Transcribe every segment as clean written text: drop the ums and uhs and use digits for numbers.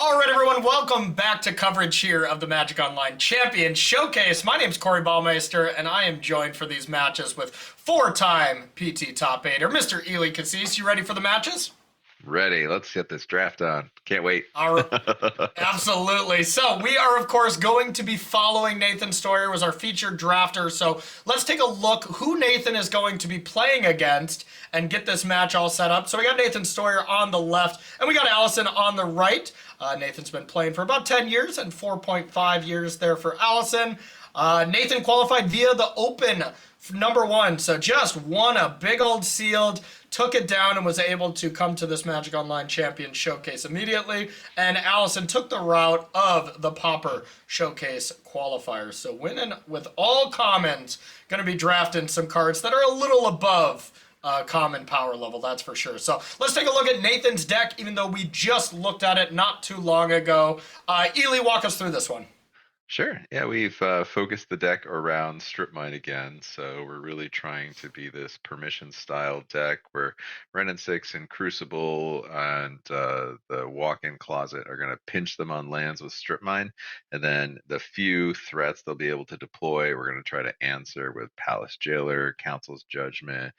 All right, everyone, welcome back to coverage here of the MagicOnline Champion Showcase. My name's Corey Baumeister, and I am joined for these matches with four-time PT Top 8er, Mr. Eli Kassis. You ready for the matches? Ready. Let's get this draft on. Can't wait. Absolutely. So we are, of course, going to be following NathanSteuer as our featured drafter. So let's take a look who Nathan is going to be playing against and get this match all set up. So we got NathanSteuer on the left, and we got Alison on the right. Nathan's been playing for about 10 years and 4.5 years there for Alison. Nathan qualified via the Open #1, so just won a big old sealed, took it down, and was able to come to this MagicOnline Champion Showcase immediately. And Alison took the route of the Pauper Showcase qualifiers. So winning with all commons, going to be drafting some cards that are a little above common power level, that's for sure. So let's take a look at Nathan's deck, even though we just looked at it not too long ago. Eli, walk us through this one. Sure. Yeah, we've focused the deck around strip mine again, so we're really trying to be this permission style deck where Ren and Six and Crucible and the walk-in closet are going to pinch them on lands with strip mine, and then the few threats they'll be able to deploy, we're going to try to answer with Palace Jailer, Council's Judgment,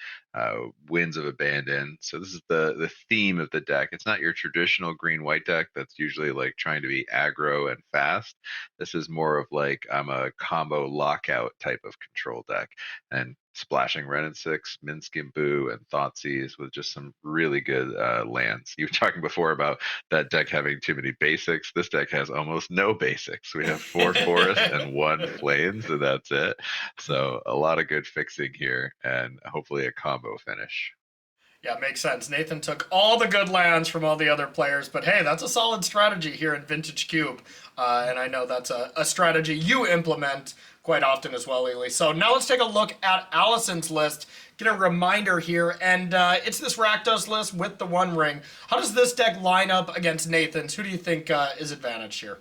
Winds of Abandon. So this is the theme of the deck. It's not your traditional green-white deck that's usually like trying to be aggro and fast. This is more of like I'm a combo lockout type of control deck, and splashing Ren and Six, Minsc and Boo, and Thoughtseize with just some really good lands. You were talking before about that deck having too many basics. This deck has almost no basics. We have 4 forests and 1 plains, and that's it. So a lot of good fixing here, and hopefully a combo finish. Yeah, makes sense. Nathan took all the good lands from all the other players, but hey, that's a solid strategy here in Vintage Cube. And I know that's a strategy you implement quite often as well, Eli. So now let's take a look at Alison's list. Get a reminder here, and it's this Rakdos list with the One Ring. How does this deck line up against Nathan's? Who do you think is advantaged here?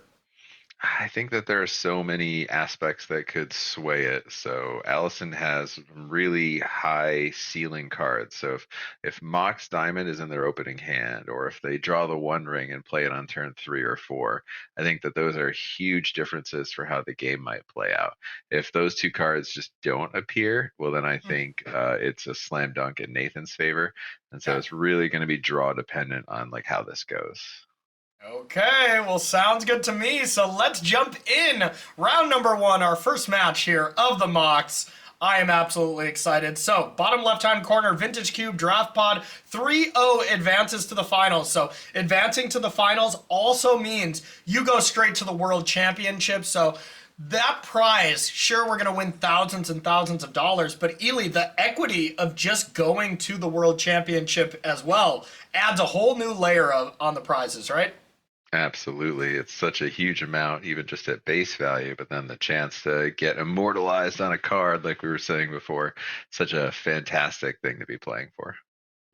I think that there are so many aspects that could sway it. So Alison has really high ceiling cards. So if MOCS Diamond is in their opening hand, or if they draw the One Ring and play it on turn 3 or 4, I think that those are huge differences for how the game might play out. If those two cards just don't appear, well, then I think it's a slam dunk in Nathan's favor. And so it's really going to be draw dependent on like how this goes. Okay, well, sounds good to me. So let's jump in. Round #1, our first match here of the MOCS. I am absolutely excited. So, bottom left-hand corner, Vintage Cube Draft Pod 3-0 advances to the finals. So, advancing to the finals also means you go straight to the World Championship. So, that prize, sure, we're going to win thousands and thousands of dollars, but Eli, the equity of just going to the World Championship as well adds a whole new layer on the prizes, right? Absolutely. It's such a huge amount, even just at base value, but then the chance to get immortalized on a card, like we were saying before, such a fantastic thing to be playing for.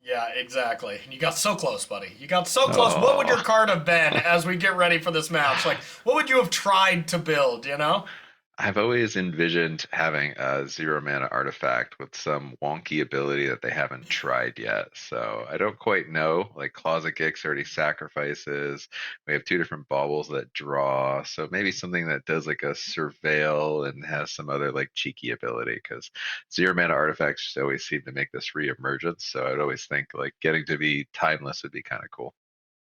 Yeah, exactly. You got so close, buddy. You got so close. What would your card have been as we get ready for this match? Like, what would you have tried to build, you know? I've always envisioned having a 0 mana artifact with some wonky ability that they haven't tried yet. So I don't quite know. Like Closet Gix already sacrifices. We have 2 different baubles that draw. So maybe something that does like a surveil and has some other like cheeky ability, because 0 mana artifacts just always seem to make this re-emergence. So I'd always think like getting to be timeless would be kind of cool.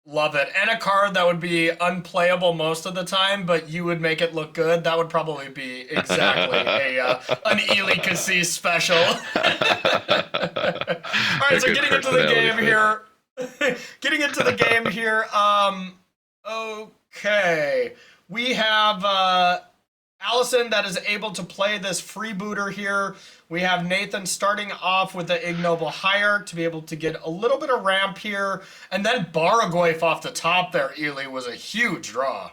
Love it. And a card that would be unplayable most of the time, but you would make it look good. That would probably be exactly an Eli Kassis special. All right, so getting into the game here. Getting into the game here. Okay. We have Alison that is able to play this freebooter here. We have Nathan starting off with the Ignoble Hierarch to be able to get a little bit of ramp here. And then Baragwaif off the top there, Eli, was a huge draw.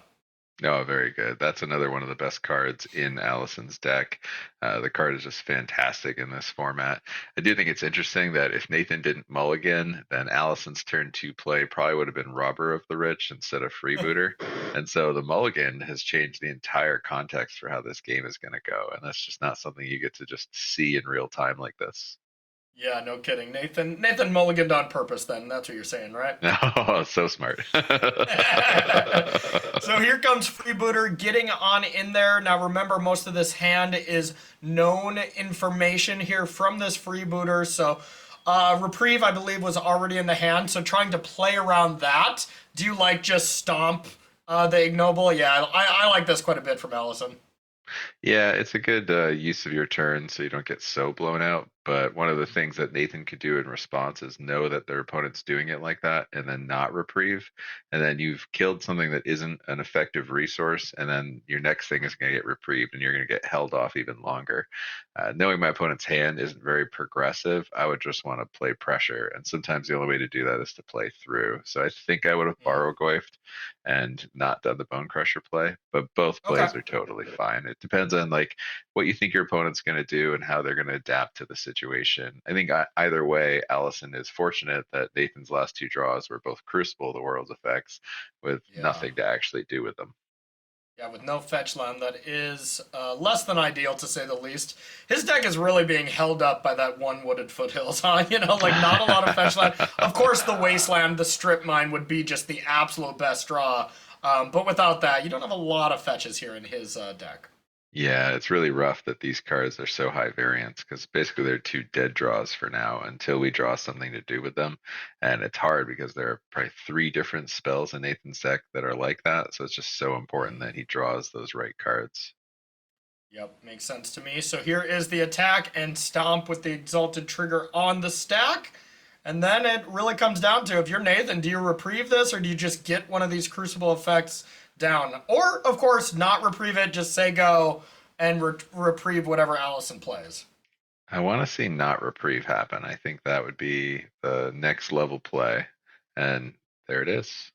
No, very good. That's another one of the best cards in Alison's deck. The card is just fantastic in this format. I do think it's interesting that if Nathan didn't mulligan, then Alison's turn 2 play probably would have been Robber of the Rich instead of Freebooter. And so the mulligan has changed the entire context for how this game is going to go. And that's just not something you get to just see in real time like this. Yeah, no kidding. Nathan mulliganed on purpose then. That's what you're saying, right? Oh, so smart. So here comes Freebooter getting on in there. Now remember, most of this hand is known information here from this Freebooter. So Reprieve, I believe, was already in the hand. So trying to play around that. Do you like just stomp the ignoble? Yeah, I like this quite a bit from Alison. Yeah, it's a good use of your turn so you don't get so blown out. But one of the things that Nathan could do in response is know that their opponent's doing it like that and then not reprieve. And then you've killed something that isn't an effective resource. And then your next thing is going to get reprieved and you're going to get held off even longer. Knowing my opponent's hand isn't very progressive, I would just want to play pressure. And sometimes the only way to do that is to play through. So I think I would have Mm. borrow goifed and not done the Bone Crusher play. But both Okay. plays are totally fine. It depends on like what you think your opponent's going to do and how they're going to adapt to the situation. I think either way, Alison is fortunate that Nathan's last two draws were both Crucible, the world's effects, with Yeah. nothing to actually do with them. Yeah, with no fetch land, that is less than ideal to say the least. His deck is really being held up by that one wooded foothills, huh? You know, like not a lot of fetch land. Of course, the wasteland, the strip mine would be just the absolute best draw. But without that, you don't have a lot of fetches here in his deck. Yeah, it's really rough that these cards are so high variance because basically they're two dead draws for now until we draw something to do with them. And it's hard because there are probably three different spells in Nathan's deck that are like that. So it's just so important that he draws those right cards. Yep, makes sense to me. So here is the attack and stomp with the exalted trigger on the stack. And then it really comes down to if you're Nathan, do you reprieve this or do you just get one of these crucible effects down? Or, of course, not reprieve it, just say go and reprieve whatever Alison plays. I want to see not reprieve happen. I think that would be the next level play. And there it is.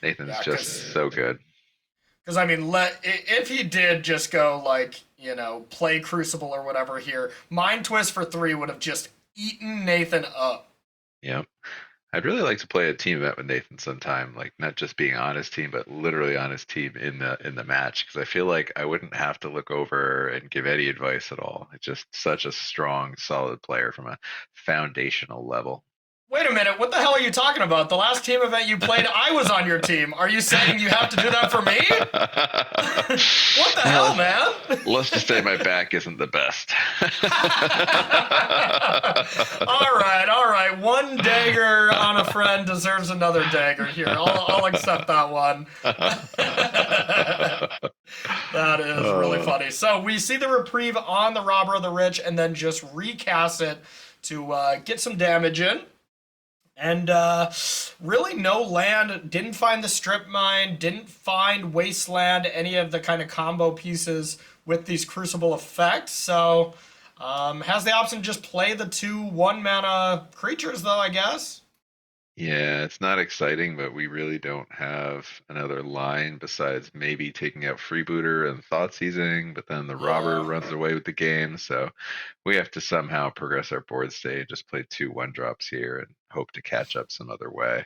Nathan's Yeah, just so good. because I mean, if he did just go like play Crucible or whatever here, Mind Twist for 3 would have just eaten Nathan up. Yep. I'd really like to play a team event with Nathan sometime, like not just being on his team, but literally on his team in the match. Because I feel like I wouldn't have to look over and give any advice at all. It's just such a strong, solid player from a foundational level. Wait a minute, what the hell are you talking about? The last team event you played, I was on your team. Are you saying you have to do that for me? What the hell, man? Let's just say my back isn't the best. All right. One dagger on a friend deserves another dagger here. I'll accept that one. That is really funny. So we see the reprieve on the Robber of the Rich and then just recast it to get some damage in. And really no land, didn't find the strip mine, didn't find wasteland, any of the kind of combo pieces with these crucible effects. So has the option to just play the 2 1-mana creatures though, I guess. Yeah, it's not exciting, but we really don't have another line besides maybe taking out Freebooter and Thought Seizing, but then the robber Yeah. runs away with the game, so we have to somehow progress our board state, just play 2 1-drops here and hope to catch up some other way.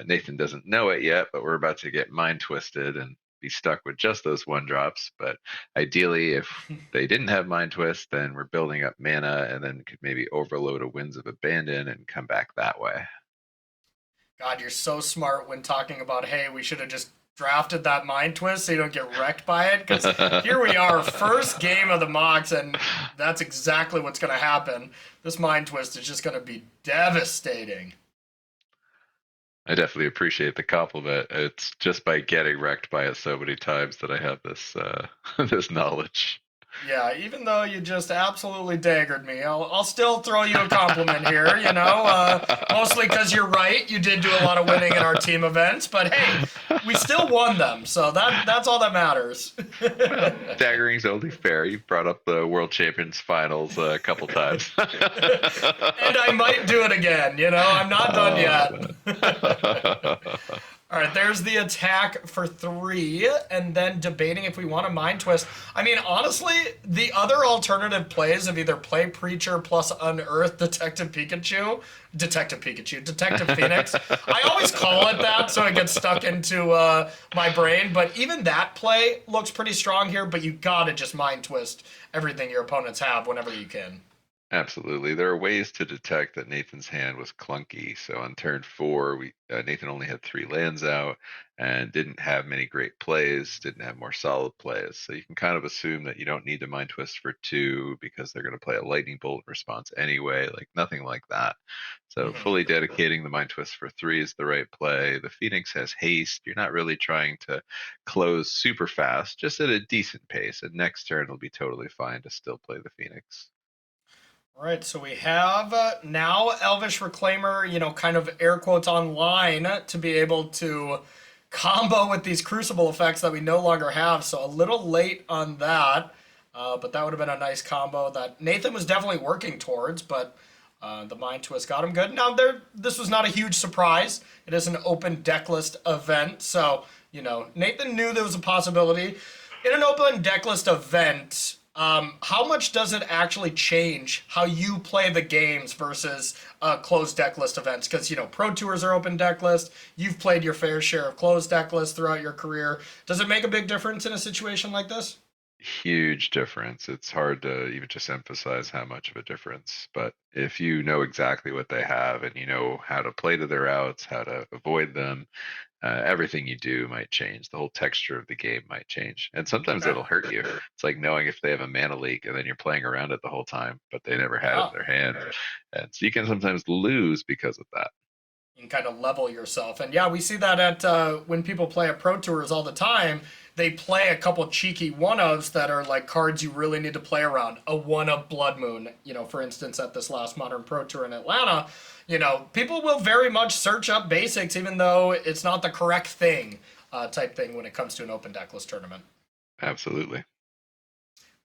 Nathan doesn't know it yet, but we're about to get mind twisted and be stuck with just those 1-drops. But ideally, if they didn't have mind twist, then we're building up mana and then could maybe overload a Winds of Abandon and come back that way. God, you're so smart when talking about, hey, we should have just drafted that mind twist so you don't get wrecked by it. Because here we are, first game of the MOCS, and that's exactly what's going to happen. This mind twist is just going to be devastating. I definitely appreciate the compliment. It's just by getting wrecked by it so many times that I have this this knowledge. Yeah, even though you just absolutely daggered me, I'll still throw you a compliment here, mostly because you're right. You did do a lot of winning in our team events, but hey, we still won them, so that's all that matters. Daggering's only fair. You've brought up the World Champions Finals a couple times. And I might do it again, I'm not done yet. All right, there's the attack for 3, and then debating if we want a mind twist. I mean, honestly, the other alternative plays of either play Preacher plus Unearth Detective Detective Phoenix. I always call it that, so it gets stuck into my brain. But even that play looks pretty strong here. But you gotta just mind twist everything your opponents have whenever you can. Absolutely. There are ways to detect that Nathan's hand was clunky. So on turn four, Nathan only had 3 lands out and didn't have many great plays, didn't have more solid plays. So you can kind of assume that you don't need to mind twist for 2 because they're going to play a lightning bolt response anyway, like nothing like that. So fully Hmm. dedicating the mind twist for 3 is the right play. The Phoenix has haste. You're not really trying to close super fast, just at a decent pace. And next turn it'll be totally fine to still play the Phoenix. All right, so we have now Elvish Reclaimer, kind of air quotes online to be able to combo with these Crucible effects that we no longer have. So a little late on that, but that would have been a nice combo that Nathan was definitely working towards. But the Mind Twist got him good. Now this was not a huge surprise. It is an open decklist event, so Nathan knew there was a possibility in an open decklist event. How much does it actually change how you play the games versus closed deck list events? Because Pro Tours are open deck list. You've played your fair share of closed deck lists throughout your career. Does it make a big difference in a situation like this? Huge difference. It's hard to even just emphasize how much of a difference. But if you know exactly what they have and you know how to play to their outs, how to avoid them, everything you do might change. The whole texture of the game might change. And sometimes Okay. it'll hurt you. It's like knowing if they have a mana leak and then you're playing around it the whole time, but they never had it Yeah. in their hand. And so you can sometimes lose because of that. You can kind of level yourself. And yeah, we see that at when people play at Pro Tours all the time. They play a couple cheeky one ofs that are like cards you really need to play around. A one of Blood Moon, for instance, at this last Modern Pro Tour in Atlanta. People will very much search up basics, even though it's not the correct thing, type thing when it comes to an open decklist tournament. Absolutely.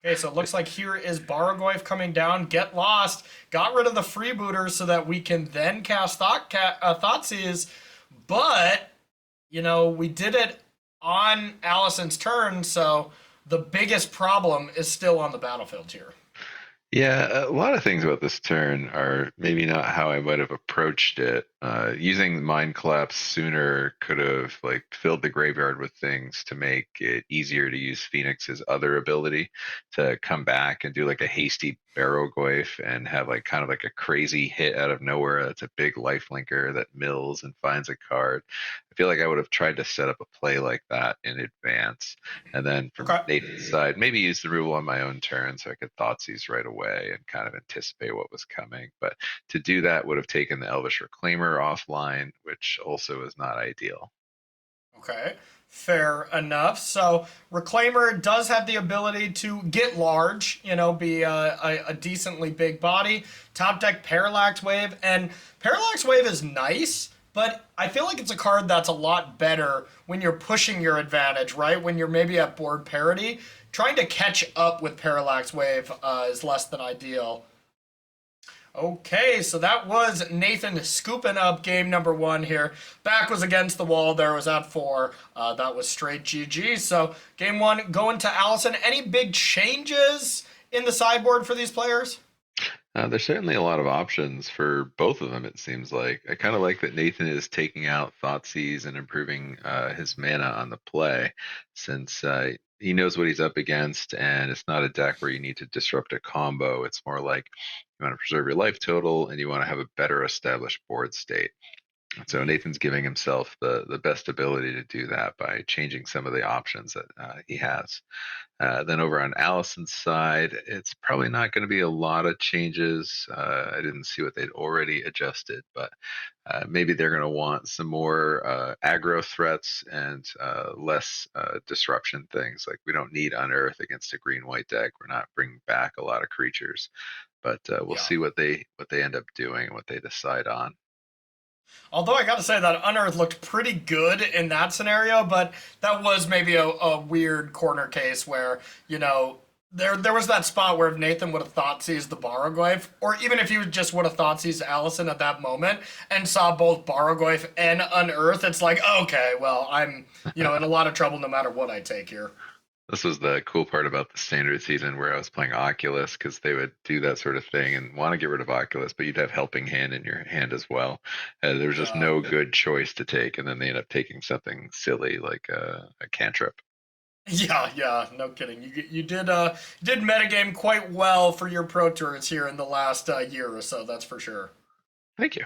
Okay, so it looks like here is Baragoyf coming down. Get Lost. Got rid of the freebooters so that we can then cast Thoughtseize. But, we did it on Alison's turn, so the biggest problem is still on the battlefield here. Yeah, a lot of things about this turn are maybe not how I might have approached it. Using Mind Collapse sooner could have like filled the graveyard with things to make it easier to use Phoenix's other ability to come back and do like a hasty Barrow Goyf and have like kind of like a crazy hit out of nowhere that's a big life linker that mills and finds a card. I feel like I would have tried to set up a play like that in advance. And then from Okay. Nathan's side, maybe use the rule on my own turn so I could Thoughtseize right away and kind of anticipate what was coming. But to do that would have taken the Elvish Reclaimer offline, which also is not ideal. Okay, fair enough. So Reclaimer does have the ability to get large, be a decently big body. Top deck Parallax Wave, and Parallax Wave is nice, but I feel like it's a card that's a lot better when you're pushing your advantage, right? When you're maybe at board parity. Trying to catch up with Parallax Wave is less than ideal. Okay, so that was Nathan scooping up game number one here. Back was against the wall. There was at 4. That was straight GG. So game one going to Alison. Any big changes in the sideboard for these players? There's certainly a lot of options for both of them, it seems like. I kind of like that Nathan is taking out Thoughtseize and improving his mana on the play, since he knows what he's up against, and it's not a deck where you need to disrupt a combo. It's more like you want to preserve your life total and you want to have a better established board state. So Nathan's giving himself the best ability to do that by changing some of the options that he has. Then over on Alison's side, it's probably not going to be a lot of changes. I didn't see what they'd already adjusted, but maybe they're going to want some more aggro threats and less disruption things. Like we don't need Unearth against a green-white deck. We're not bringing back a lot of creatures, but we'll Yeah. see what they end up doing and what they decide on. Although I got to say that Unearth looked pretty good in that scenario, but that was maybe a weird corner case where, there was that spot where if Nathan would have thought seized the Baraglyph, or even if he just would have thought seized Allison at that moment and saw both Baraglyph and Unearth, it's like, okay, well, I'm, in a lot of trouble no matter what I take here. This was the cool part about the standard season where I was playing Oculus because they would do that sort of thing and want to get rid of Oculus, but you'd have Helping Hand in your hand as well. There was just Yeah. no good choice to take, and then they end up taking something silly like a cantrip. Yeah, no kidding. You did metagame quite well for your pro tours here in the last year or so. That's for sure. Thank you.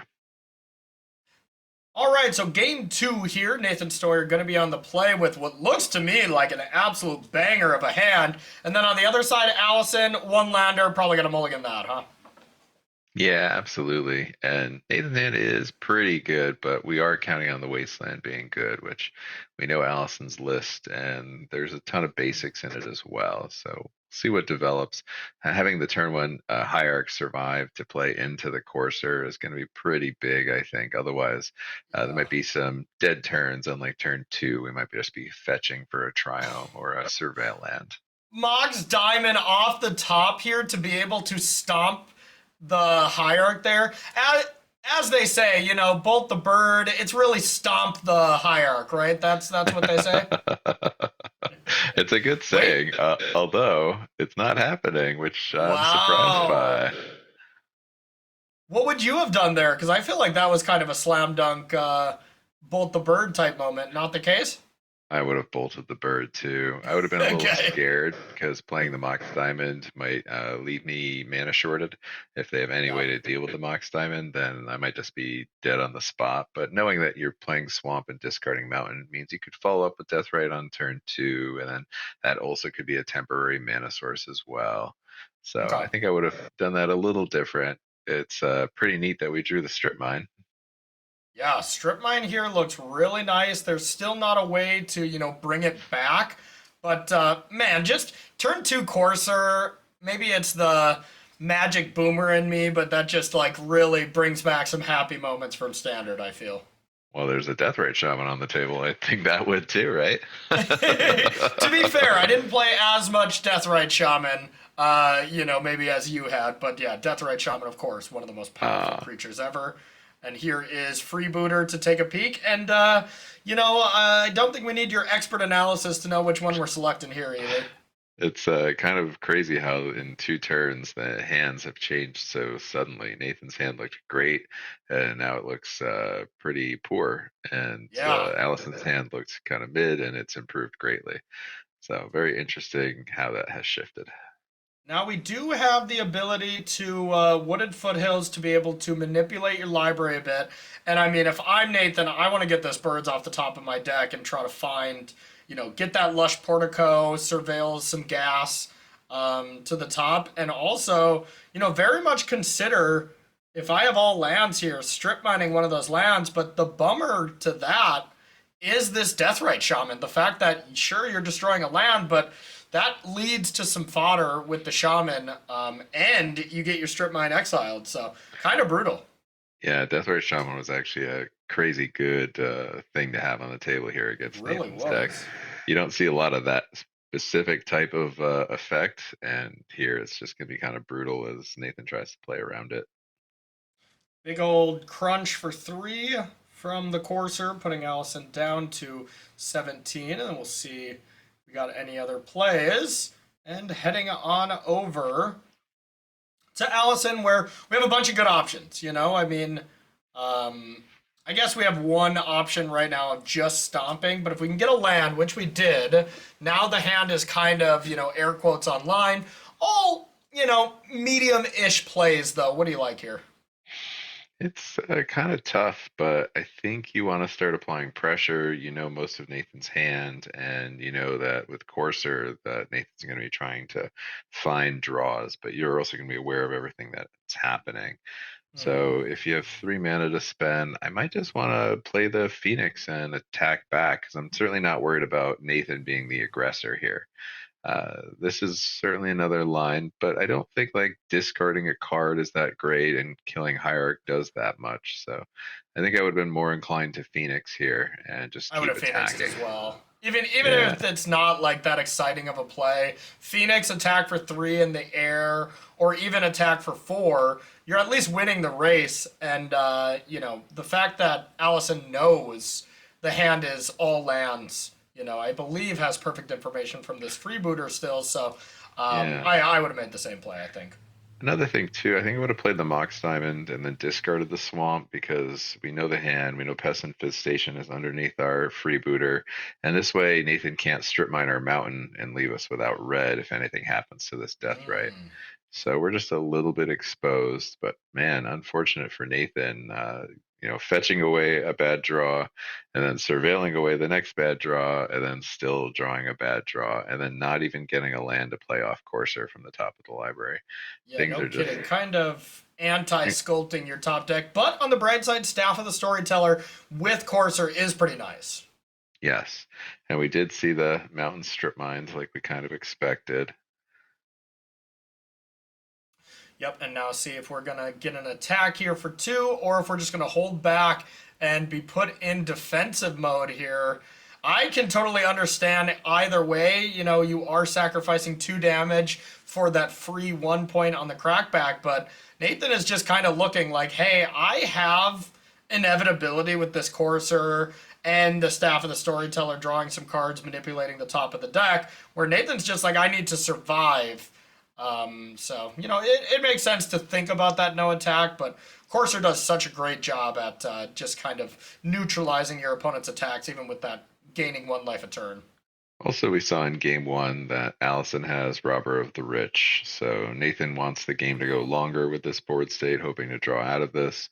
All right, so game two here, NathanSteuer going to be on the play with what looks to me like an absolute banger of a hand, and then on the other side, Alison, one lander, probably going to mulligan that, huh? Yeah, absolutely. And Nathan Hand is pretty good, but we are counting on the Wasteland being good, which we know Allison's list, and there's a ton of basics in it as well. So see what develops. Having the turn one hierarch survive to play into the Courser is going to be pretty big, I think. Otherwise, there Yeah. might be some dead turns, unlike turn two. We might just be fetching for a Triome or a Surveil land. Mox Diamond off the top here to be able to stomp the hierarch there. As they say, bolt the bird. It's really stomp the hierarch, right? That's what they say. It's a good Wait, saying, although it's not happening, which I'm surprised wow. by. What would you have done there? Because I feel like that was kind of a slam dunk, bolt the bird type moment. Not the case. I would have bolted the bird too. I would have been a little Okay. scared because playing the Mox Diamond might leave me mana shorted. If they have any Yeah. way to deal with the Mox Diamond, then I might just be dead on the spot. But knowing that you're playing Swamp and discarding Mountain means you could follow up with Deathrite on turn two, and then that also could be a temporary mana source as well. So Okay. I think I would have done that a little different. It's pretty neat that we drew the Strip Mine. Yeah, strip mine here looks really nice. There's still not a way to, bring it back. But man, just turn two courser. Maybe it's the magic boomer in me, but that just like really brings back some happy moments from standard, I feel. Well, there's a Deathrite Shaman on the table. I think that would too, right? To be fair, I didn't play as much Deathrite Shaman, maybe as you had, but yeah, Deathrite Shaman, of course, one of the most powerful Uh, creatures ever. And here is Freebooter to take a peek. And, I don't think we need your expert analysis to know which one we're selecting here, Eli. it's kind of crazy how in two turns the hands have changed so suddenly. Nathan's hand looked great, and now it looks pretty poor. And Yeah. Allison's hand looked kind of mid, and it's improved greatly. So very interesting how that has shifted. Now we do have the ability to Wooded Foothills to be able to manipulate your library a bit. And I mean, if I'm Nathan, I want to get this birds off the top of my deck and try to find, get that lush portico, surveil some gas to the top, and also, very much consider if I have all lands here, strip mining one of those lands. But the bummer to that is this Deathrite Shaman. The fact that sure you're destroying a land, but that leads to some fodder with the shaman, and you get your strip mine exiled. So kind of brutal. Yeah, Deathrite Shaman was actually a crazy good thing to have on the table here It against really Nathan's deck. was. You don't see a lot of that specific type of effect, and here it's just going to be kind of brutal as Nathan tries to play around it. Big old crunch for three from the courser, putting Alison down to 17, and then we'll see if we got any other plays. And heading on over to Alison, where we have a bunch of good options. I mean, I guess we have one option right now of just stomping, but if we can get a land, which we did, now the hand is kind of, air quotes online. All, medium-ish plays, though. What do you like here? It's kind of tough, but I think you want to start applying pressure. You know most of Nathan's hand, and you know that with Courser that Nathan's going to be trying to find draws, but you're also going to be aware of everything that's happening. Mm-hmm. So if you have 3 mana to spend, I might just want to play the Phoenix and attack back because I'm certainly not worried about Nathan being the aggressor here. This is certainly another line, but I don't think like discarding a card is that great and killing Hierarch does that much. So I think I would have been more inclined to Phoenix here and just I would keep have Phoenixed attacking. as well. Even Yeah, if it's not like that exciting of a play, Phoenix attack for three in the air, or even attack for four, you're at least winning the race. And the fact that Allison knows the hand is all lands, I believe has perfect information from this freebooter still. So yeah. I would have made the same play, I think. Another thing too, I think I would have played the Mox Diamond and then discarded the Swamp because we know the hand, we know Pest Infestation is underneath our freebooter, and this way Nathan can't strip mine our mountain and leave us without red if anything happens to this death right. Mm. So we're just a little bit exposed, but man, unfortunate for Nathan. Fetching away a bad draw, and then surveilling away the next bad draw, and then still drawing a bad draw, and then not even getting a land to play off Corsair from the top of the library. Yeah, Things no are just kidding. Kind of anti-sculpting your top deck, but on the bright side, Staff of the Storyteller with Courser is pretty nice. yes. And we did see the mountain strip mines like we kind of expected. Yep, and now see if we're gonna get an attack here for 2, or if we're just gonna hold back and be put in defensive mode here. I can totally understand either way. You know, you are sacrificing 2 damage for that free 1 point on the crackback, but Nathan is just kind of looking like, hey, I have inevitability with this Courser and the Staff of the Storyteller drawing some cards, manipulating the top of the deck, where Nathan's just like, I need to survive. So, it makes sense to think about that no attack, but Courser does such a great job at just kind of neutralizing your opponent's attacks, even with that gaining 1 life a turn. Also, we saw in game one that Alison has Robber of the Rich. So Nathan wants the game to go longer with this board state, hoping to draw out of this.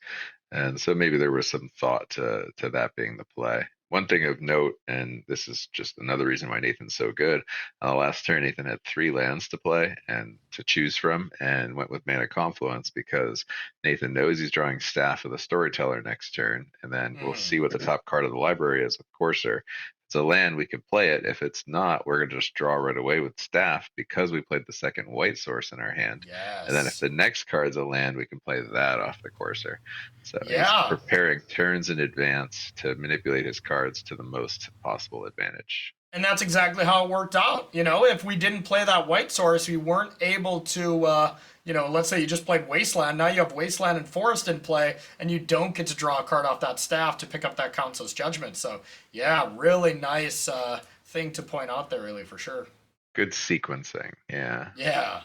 And so maybe there was some thought to that being the play. One thing of note, and this is just another reason why Nathan's so good. On the last turn, Nathan had 3 lands to play and to choose from, and went with Mana Confluence because Nathan knows he's drawing Staff of the Storyteller next turn, and then we'll Mm, see what the top card of the library is with Courser. If it's a land, we can play it. If it's not, we're gonna just draw right away with Staff because we played the second white source in our hand. And then if yes. the next card's a land, we can play that off the Courser. So he's Yeah. preparing turns in advance to manipulate his cards to the most possible advantage. And that's exactly how it worked out. If we didn't play that white source, we weren't able to, let's say you just played Wasteland. Now you have Wasteland and Forest in play, and you don't get to draw a card off that staff to pick up that Council's Judgment. So, yeah, really nice thing to point out there, really, for sure. Good sequencing. Yeah. Yeah.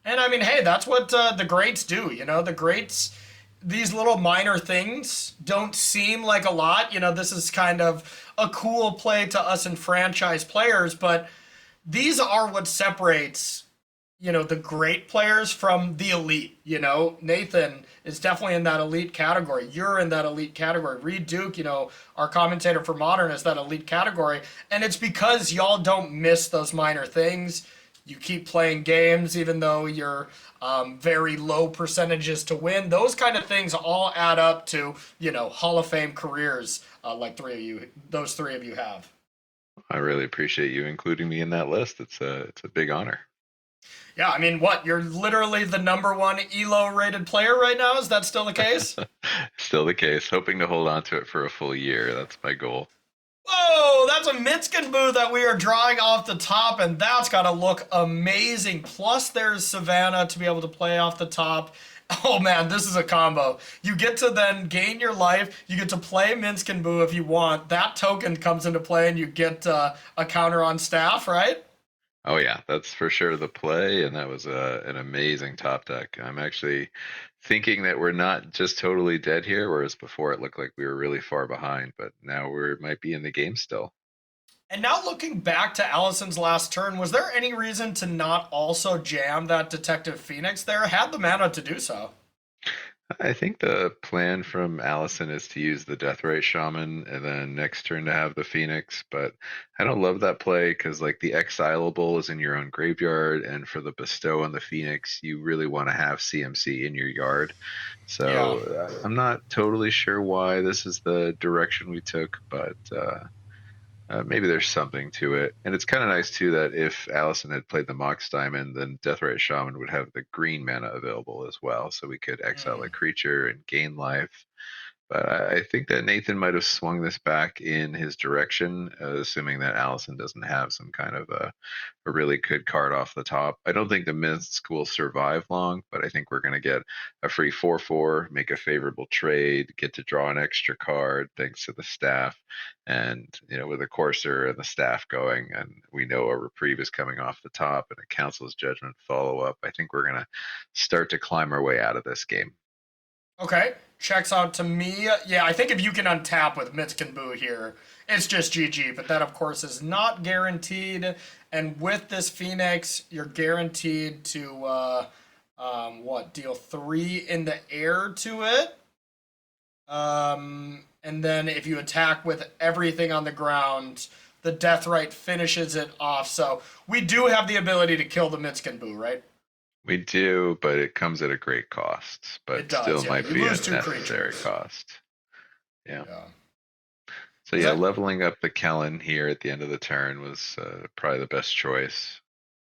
And I mean, hey, that's what the greats do. The greats, these little minor things don't seem like a lot. This is kind of a cool play to us in franchise players, but these are what separates, the great players from the elite. Nathan is definitely in that elite category. You're in that elite category. Reed Duke, our commentator for Modern, is that elite category. And it's because y'all don't miss those minor things. You keep playing games even though you're very low percentages to win. Those kind of things all add up to, Hall of Fame careers like those 3 of you have. I really appreciate you including me in that list. It's a big honor. Yeah, I mean, what? You're literally the #1 ELO rated player right now? Is that still the case? Still the case. Hoping to hold on to it for a full year. That's my goal. Whoa, that's a Minskin boo that we are drawing off the top, and that's got to look amazing. Plus, there's Savannah to be able to play off the top. Oh man, this is a combo. You get to then gain your life. You get to play Minskin boo if you want. That token comes into play, and you get a counter on staff, right? Oh yeah, that's for sure the play, and that was an amazing top deck. I'm actually thinking that we're not just totally dead here, whereas before it looked like we were really far behind, but now we might be in the game still. And now looking back to Alison's last turn, was there any reason to not also jam that Detective Phoenix there? Had the mana to do so. I think the plan from Alison is to use the Deathrite Shaman and then next turn to have the Phoenix, but I don't love that play because like the Exilable is in your own graveyard, and for the Bestow on the Phoenix, you really want to have CMC in your yard. Yeah. So I'm not totally sure why this is the direction we took, but maybe there's something to it. And it's kind of nice too that if Alison had played the Mox Diamond, then Deathrite Shaman would have the green mana available as well. So we could exile a Mm. creature and gain life. But I think that Nathan might have swung this back in his direction, assuming that Alison doesn't have some kind of a really good card off the top. I don't think the Minsk will survive long, but I think we're going to get a free 4/4, make a favorable trade, get to draw an extra card thanks to the staff. And, with the Courser and the staff going, and we know a reprieve is coming off the top and a Council's Judgment follow up, I think we're going to start to climb our way out of this game. Okay, checks out to me. Yeah, I think if you can untap with Mitsk and Boo here, it's just GG, but that, of course, is not guaranteed. And with this Phoenix, you're guaranteed to, deal 3 in the air to it. And then if you attack with everything on the ground, the Deathrite finishes it off. So we do have the ability to kill the Mitsk and Boo, right? We do, but it comes at a great cost. But It does, still yeah. might You be a lose 2 necessary creatures. cost. Yeah. Yeah. So Is yeah, that- leveling up the Kellen here at the end of the turn was probably the best choice.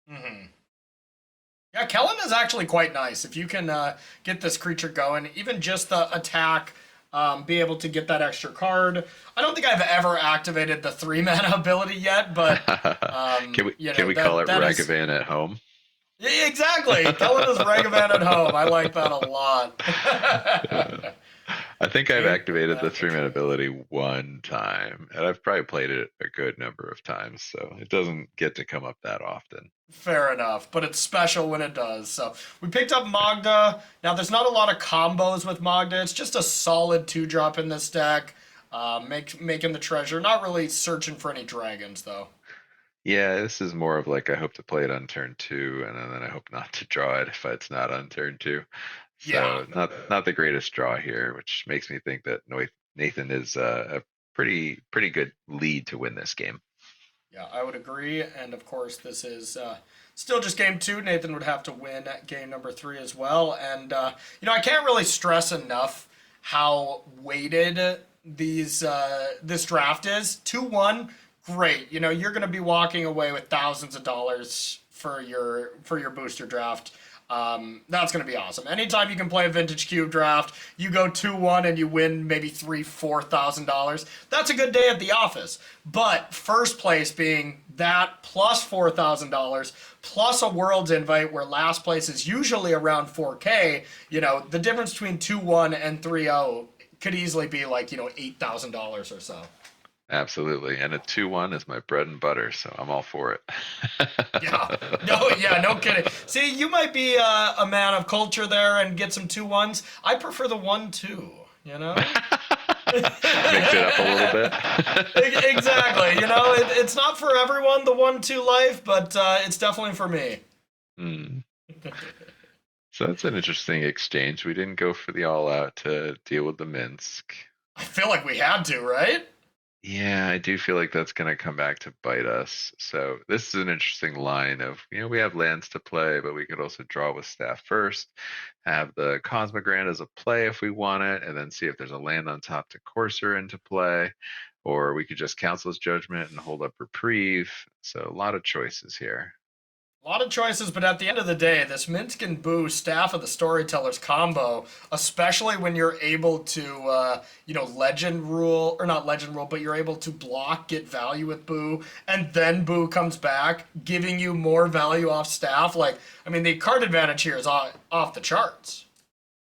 Yeah, Kellen is actually quite nice. If you can get this creature going, even just the attack, be able to get that extra card. I don't think I've ever activated the 3 mana ability yet, but Can we call it Ragavan at home? Yeah, exactly. Kellen is Ragavan at home. I like that a lot. I think I've activated the That 3 mana true. ability one time, and I've probably played it a good number of times, so it doesn't get to come up that often. Fair enough, but it's special when it does. So we picked up Magda. Now there's not a lot of combos with Magda. It's just a solid 2-drop in this deck. Making the treasure. Not really searching for any dragons though. Yeah, this is more of like I hope to play it on turn 2, and then I hope not to draw it if it's not on turn 2. Yeah. So not the greatest draw here, which makes me think that Nathan is a pretty good lead to win this game. Yeah, I would agree. And of course, this is still just game 2. Nathan would have to win at game number 3 as well. And I can't really stress enough how weighted this draft is. 2-1, great. You're going to be walking away with thousands of dollars for your booster draft. That's going to be awesome. Anytime you can play a vintage cube draft, you go 2-1 and you win maybe $3,000-$4,000. That's a good day at the office. But first place being that plus $4,000 plus a World's Invite where last place is usually around 4K. The difference between 2-1 and 3-0 could easily be like $8,000 or so. Absolutely, and a 2-1 is my bread and butter, so I'm all for it. No kidding. See, you might be a man of culture there and get some 2-1s. I prefer the 1-2. Mix it up a little bit. Exactly. It's not for everyone the 1-2 life, but it's definitely for me. So that's an interesting exchange. We didn't go for the all out to deal with the Minsk. I feel like we had to, right? Yeah, I do feel like that's going to come back to bite us. So this is an interesting line of, we have lands to play, but we could also draw with staff first, have the Cosmogrand as a play if we want it, and then see if there's a land on top to Courser into play, or we could just Council's Judgment and hold up Reprieve. So a lot of choices here. A lot of choices, but at the end of the day, this Minsk and Boo Staff of the Storytellers combo, especially when you're able to, legend rule, or not legend rule, but you're able to block, get value with Boo, and then Boo comes back, giving you more value off staff. The card advantage here is off the charts.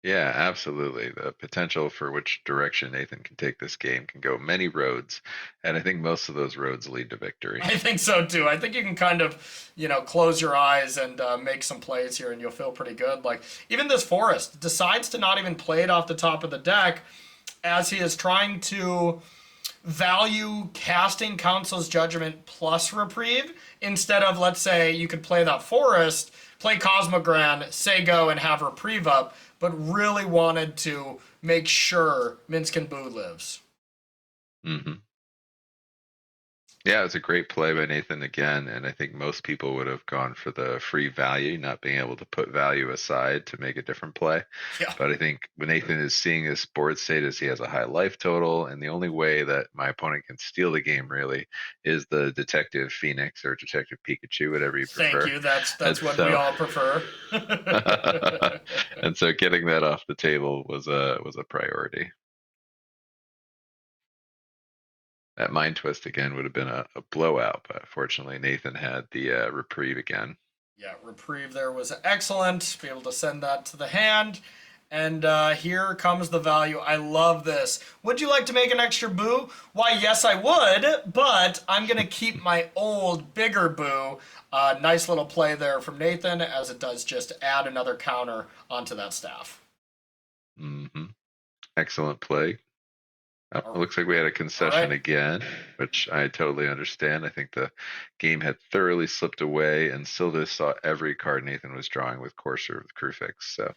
Yeah, absolutely. The potential for which direction Nathan can take this game can go many roads, and I think most of those roads lead to victory. I think so too. I think you can kind of, close your eyes and make some plays here, and you'll feel pretty good. Like even this Forest decides to not even play it off the top of the deck, as he is trying to value casting Council's Judgment plus Reprieve instead of, let's say, you could play that Forest, play Cosmogrand, say go, and have Reprieve up, but really wanted to make sure Minsk and Boo lives. Yeah, it was a great play by Nathan again, and I think most people would have gone for the free value, not being able to put value aside to make a different play. Yeah. But I think when Nathan is seeing his board state is he has a high life total, and the only way that my opponent can steal the game really is the Detective Phoenix or Detective Pikachu, whatever you prefer. Thank you. That's what we all prefer. And so getting that off the table was a priority. That mind twist again would have been a blowout, but fortunately Nathan had the reprieve again. Yeah, reprieve there was excellent. Be able to send that to the hand. And here comes the value. I love this. Would you like to make an extra boo? Why, yes, I would, but I'm going to keep my old, bigger boo. Nice little play there from Nathan, as it does just add another counter onto that staff. Hmm. Excellent play. Oh, it All looks like we had a all concession right. again, which I totally understand. I think the game had thoroughly slipped away, and Silva saw every card Nathan was drawing with Courser with Crufix. So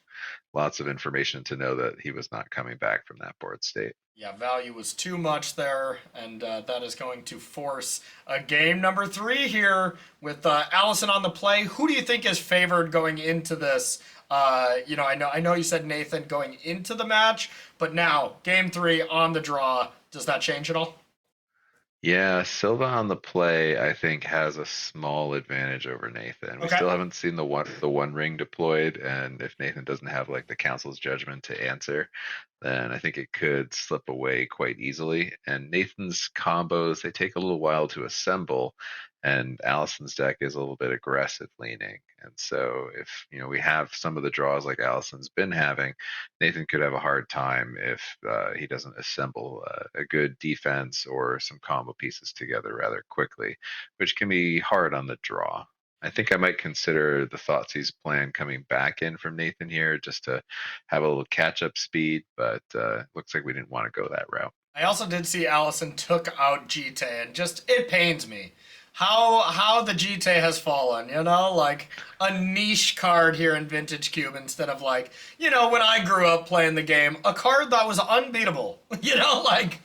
lots of information to know that he was not coming back from that board state. Yeah, value was too much there, and that is going to force a game number 3 here with Alison on the play. Who do you think is favored going into this? I know you said Nathan going into the match, but now game 3 on the draw. Does that change at all? Yeah, Silva on the play, I think, has a small advantage over Nathan. We Okay. still haven't seen the one ring deployed, and if Nathan doesn't have like the council's judgment to answer, then I think it could slip away quite easily. And Nathan's combos, they take a little while to assemble, and Allison's deck is a little bit aggressive leaning. And so if we have some of the draws like Allison's been having, Nathan could have a hard time if he doesn't assemble a good defense or some combo pieces together rather quickly, which can be hard on the draw. I think I might consider the Thoughtseize plan coming back in from Nathan here just to have a little catch up speed, but looks like we didn't want to go that route. I also did see Allison took out GT, and just it pains me how the GT has fallen. Like a niche card here in Vintage Cube instead of like when I grew up playing the game, a card that was unbeatable. Like.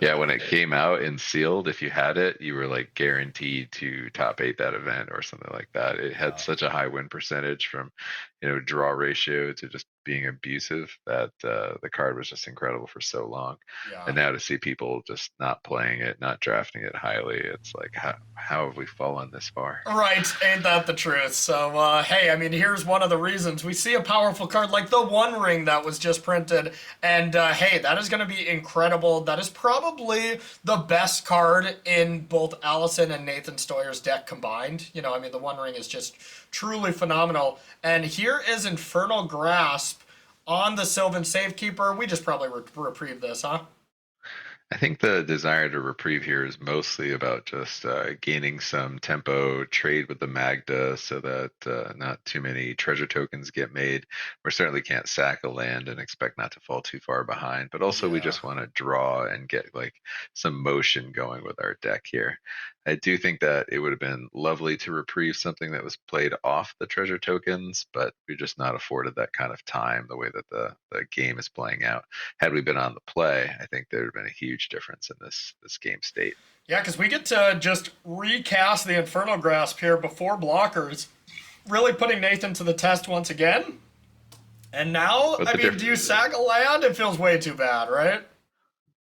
Yeah, when it came out in sealed, if you had it, you were like guaranteed to top eight that event or something like that. It had such a high win percentage from, draw ratio to just being abusive that the card was just incredible for so long. Yeah. And now to see people just not playing it, not drafting it highly, it's like, how have we fallen this far? Right, ain't that the truth? So, hey, I mean, here's one of the reasons we see a powerful card like the One Ring that was just printed, and hey, that is going to be incredible. That is probably the best card in both Alison and NathanSteuer's deck combined. I mean, the One Ring is just truly phenomenal. And here is Infernal Grasp on the Sylvan Safekeeper. We just probably reprieve this, huh? I think the desire to reprieve here is mostly about just gaining some tempo, trade with the Magda so that not too many treasure tokens get made. We certainly can't sack a land and expect not to fall too far behind, but also we Yeah. just want to draw and get like some motion going with our deck here. I do think that it would have been lovely to reprieve something that was played off the treasure tokens, but we're just not afforded that kind of time the way that the game is playing out. Had we been on the play, I think there would have been a huge difference in this game state. Yeah, because we get to just recast the Infernal Grasp here before blockers, really putting Nathan to the test once again. And now, But I the mean, do you difference, sack a land? It feels way too bad, right?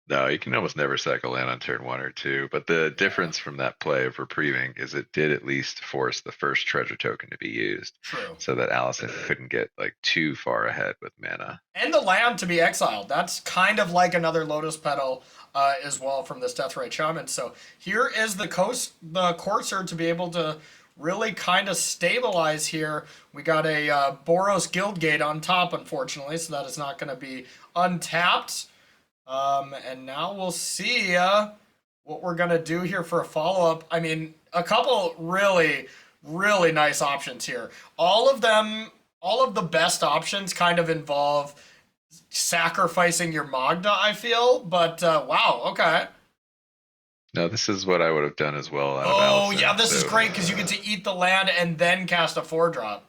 no, you can almost never sack a land on turn one or two. But the Yeah, difference from that play of reprieving is it did at least force the first treasure token to be used, true. so that Allison couldn't get like too far ahead with mana. And the land to be exiled. That's kind of like another Lotus Petal as well from this Deathrite Shaman. So here is the Courser to be able to really kind of stabilize here. We got a Boros Guildgate on top, unfortunately, so that is not going to be untapped. And now we'll see what we're going to do here for a follow-up. I mean, a couple really, really nice options here. All of them, all of the best options kind of involve sacrificing your Magda, I feel. But wow, okay. No, this is what I would have done as well out of Oh, yeah, Allison. this is So, great because you get to eat the land and then cast a 4-drop.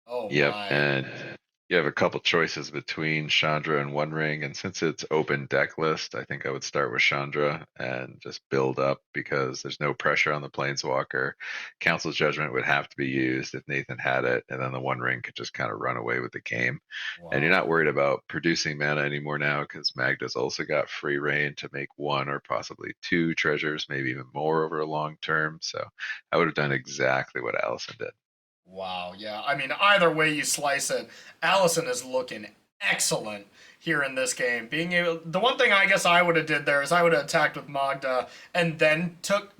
Oh, yep, my. and you have a couple choices between Chandra and One Ring, and since it's open deck list, I think I would start with Chandra and just build up because there's no pressure on the Planeswalker. Council's Judgment would have to be used if Nathan had it, and then the One Ring could just kind of run away with the game. And you're Wow. not worried about producing mana anymore now because Magda's also got free reign to make one or possibly two treasures, maybe even more over a long term. So I would have done exactly what Allison did. Wow, yeah. I mean, either way you slice it, Allison is looking excellent here in this game. Being able, the one thing I guess I would have did there is I would have attacked with Magda and then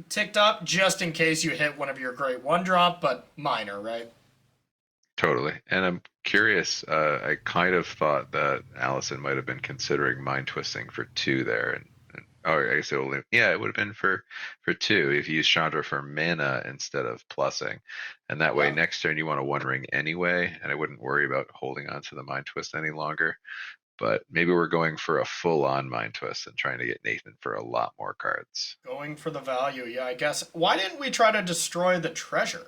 ticked up just in case you hit one of your great one drop, but minor, right? Totally. And I'm curious, I kind of thought that Alison might have been considering mind twisting for two there. And oh, I guess yeah, it would have been for two if you use Chandra for mana instead of plussing. And that way Yeah. next turn you want a one ring anyway, and I wouldn't worry about holding on to the mind twist any longer. But maybe we're going for a full on mind twist and trying to get Nathan for a lot more cards. Going for the value, yeah, I guess. Why didn't we try to destroy the treasure?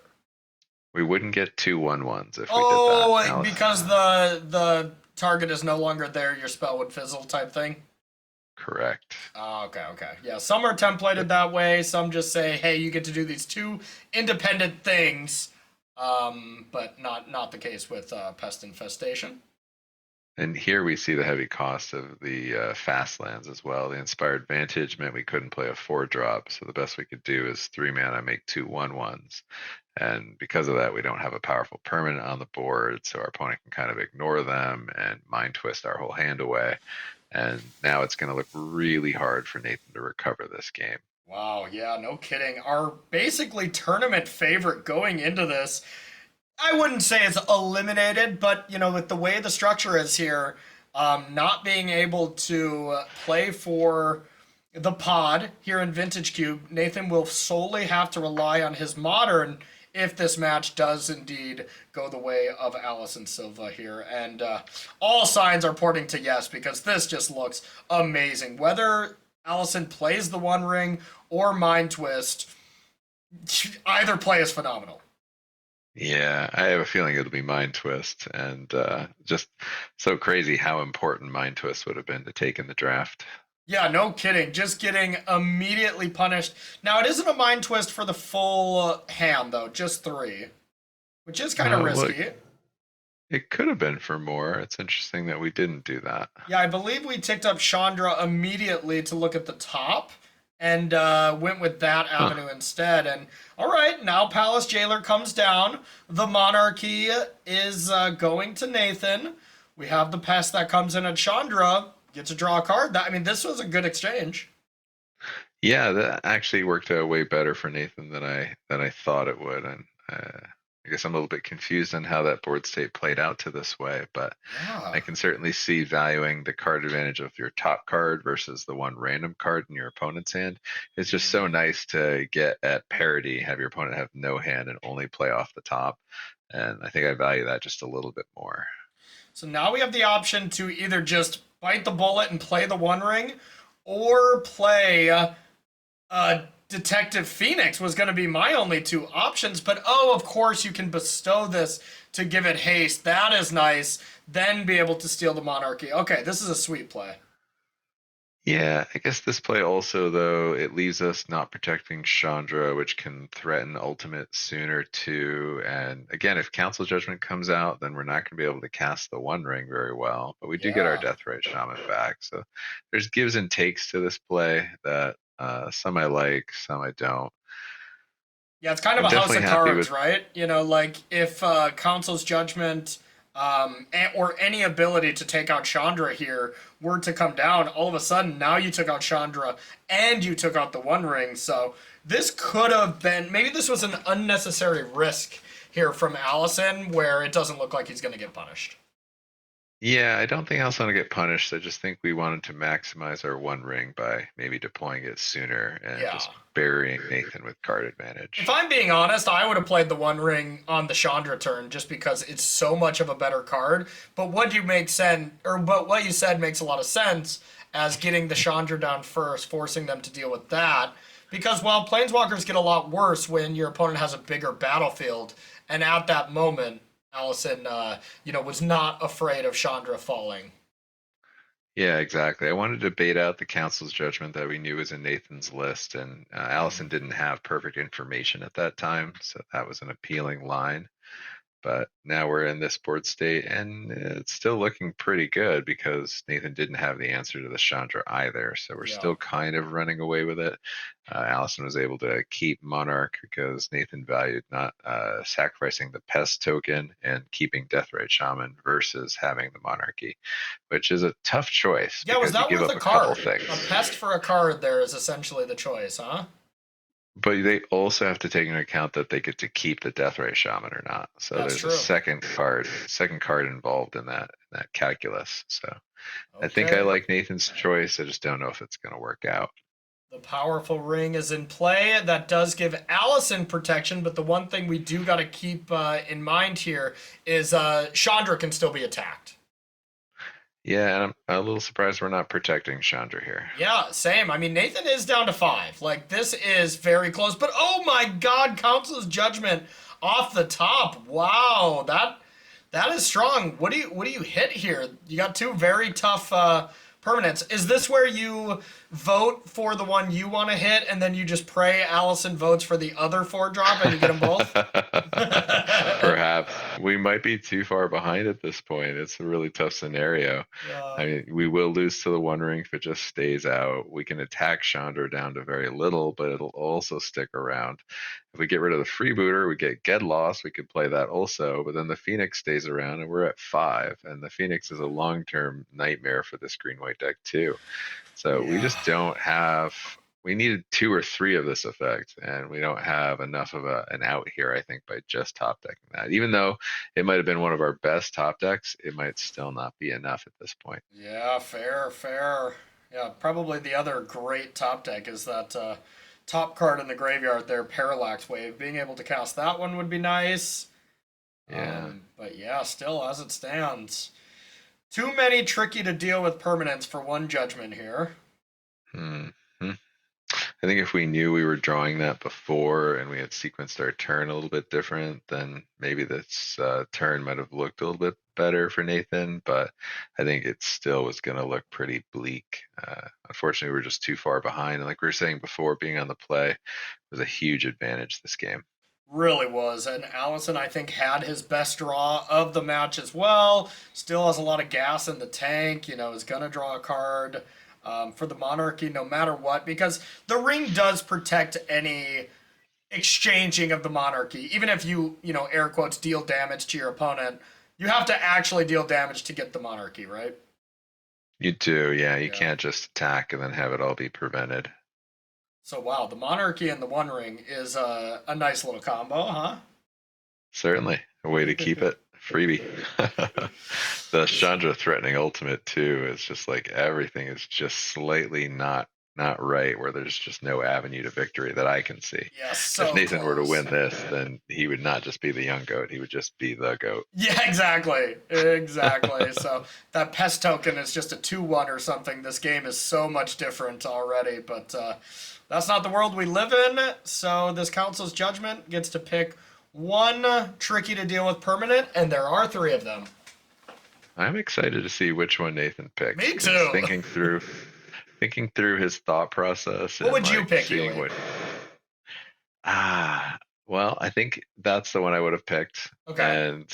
We wouldn't get two 1/1s if we did Oh, that, Alison. because the target is no longer there, your spell would fizzle type thing? Correct. Oh, okay, okay. Yeah, some are templated that way. Some just say, hey, you get to do these two independent things, but not the case with Pest Infestation. And here we see the heavy cost of the fast lands as well. The Inspired Vantage meant we couldn't play a 4-drop, so the best we could do is 3 mana, make two 1/1s. And because of that, we don't have a powerful permanent on the board, so our opponent can kind of ignore them and mind twist our whole hand away. And now it's going to look really hard for Nathan to recover this game. Wow, yeah, no kidding. Our basically tournament favorite going into this, I wouldn't say it's eliminated, but you know, with the way the structure is here, not being able to play for the pod here in Vintage Cube, Nathan will solely have to rely on his modern if this match does indeed go the way of Alison Silva here. And all signs are pointing to yes, because this just looks amazing. Whether Alison plays the One Ring or Mind Twist, either play is phenomenal. Yeah, I have a feeling it'll be Mind Twist, and just so crazy how important Mind Twist would have been to take in the draft. Yeah, no kidding. Just getting immediately punished. Now, it isn't a Mind Twist for the full hand, though, just 3, which is kind of risky. Look, it could have been for more. It's interesting that we didn't do that. Yeah, I believe we ticked up Chandra immediately to look at the top and went with that avenue instead. And all right, now Palace Jailer comes down. The Monarchy is going to Nathan. We have the Pest that comes in at Chandra. Get to draw a card. I mean, this was a good exchange. Yeah, that actually worked out way better for Nathan than I thought it would, and I guess I'm a little bit confused on how that board state played out to this way, but Yeah. I can certainly see valuing the card advantage of your top card versus the one random card in your opponent's hand. It's just so nice to get at parity, have your opponent have no hand and only play off the top, and I think I value that just a little bit more. So now we have the option to either just bite the bullet and play the One Ring, or play Detective Phoenix was going to be my only 2 options. But oh, of course, you can bestow this to give it haste. That is nice. Then be able to steal the Monarchy. Okay, this is a sweet play. Yeah, I guess this play also, though, it leaves us not protecting Chandra, which can threaten ultimate sooner too. And again, if Council Judgment comes out, then we're not going to be able to cast the One Ring very well. But we do get our Yeah. Deathrite Shaman back. So there's gives and takes to this play that some I like, some I don't. Yeah, it's kind of I'm a house definitely of happy cards, with. right? You know, like if Council's Judgment or any ability to take out Chandra here were to come down, all of a sudden now you took out Chandra and you took out the One Ring. So this could have been, maybe this was an unnecessary risk here from Alison where it doesn't look like he's going to get punished. Yeah, I don't think I was going to get punished. I just think we wanted to maximize our One Ring by maybe deploying it sooner and Yeah. just burying Nathan with card If advantage. I'm being honest, I would have played the One Ring on the Chandra turn just because it's so much of a better card. But what you said makes a lot of sense as getting the Chandra down first, forcing them to deal with that. Because while Planeswalkers get a lot worse when your opponent has a bigger battlefield, and at that moment, Alison, was not afraid of Chandra falling. Yeah, exactly. I wanted to bait out the council's judgment that we knew was in Nathan's list, and Allison didn't have perfect information at that time, so that was an appealing line. But now we're in this board state, and it's still looking pretty good because Nathan didn't have the answer to the Chandra either. So we're Yeah. still kind of running away with it. Alison was able to keep Monarch because Nathan valued not sacrificing the Pest token and keeping Deathrite Shaman versus having the Monarchy, which is a tough choice Yeah, was because you that give worth up a a couple card? things. A pest for a card there is essentially the choice, huh? But they also have to take into account that they get to keep the Deathrite Shaman or not. So That's there's a true. second card involved in that calculus. So I think I Okay. like Nathan's choice. I just don't know if it's going to work out. The powerful ring is in play. That does give Alison protection, but the one thing we do got to keep in mind here is Chandra can still be attacked. Yeah, and I'm a little surprised we're not protecting Chandra here. Yeah, same. I mean, Nathan is down to 5. Like, this is very close. But, oh my god, Council's Judgment off the top. Wow, that is strong. What do you hit here? You got 2 very tough permanents. Is this where you vote for the one you want to hit, and then you just pray Alison votes for the other 4-drop, and you get them both? Perhaps we might be too far behind at this point. It's a really tough scenario. I mean, we will lose to the One Ring if it just stays out. We can attack Chandra down to very little, but it'll also stick around. If we get rid of the freebooter, we get Loss. We could play that also, but then the Phoenix stays around, and we're at 5. And the Phoenix is a long-term nightmare for this green-white deck too. So we just don't have. We needed 2 or 3 of this effect, and we don't have enough of an out here, I think, by just top decking that. Even though it might have been one of our best top decks, it might still not be enough at this point. Yeah, fair. Yeah, probably the other great top deck is that top card in the graveyard there, Parallax Wave. Being able to cast that one would be nice. Yeah. But yeah, still as it stands. Too many tricky to deal with permanents for one judgment here. Hmm. I think if we knew we were drawing that before and we had sequenced our turn a little bit different, then maybe this turn might have looked a little bit better for Nathan, but I think it still was going to look pretty bleak. Unfortunately, we're just too far behind. And like we were saying before, being on the play was a huge advantage this game. Really was. And Alison, I think, had his best draw of the match as well. Still has a lot of gas in the tank, is going to draw a card. For the Monarchy, no matter what, because the ring does protect any exchanging of the Monarchy. Even if you air quotes, deal damage to your opponent, you have to actually deal damage to get the Monarchy, right? You do, yeah. You can't just attack and then have it all be prevented. So, wow, the Monarchy and the One Ring is a nice little combo, huh? Certainly. A way to keep it. Freebie. The Chandra threatening ultimate too is just like everything is just slightly not right, where there's just no avenue to victory that I can see. Yeah, so If Nathan were to close. win this, then he would not just be the young goat, he would just be the goat. Yeah, exactly. So that pest token is just a 2-1 or something. This game is so much different already, but that's not the world we live in. So this Council's Judgment gets to pick one tricky to deal with permanent, and there are 3 of them. I'm excited to see which one Nathan picks. Me too. Thinking through his thought process. What would you pick, seeing Eli? Well, I think that's the one I would have picked. Okay. And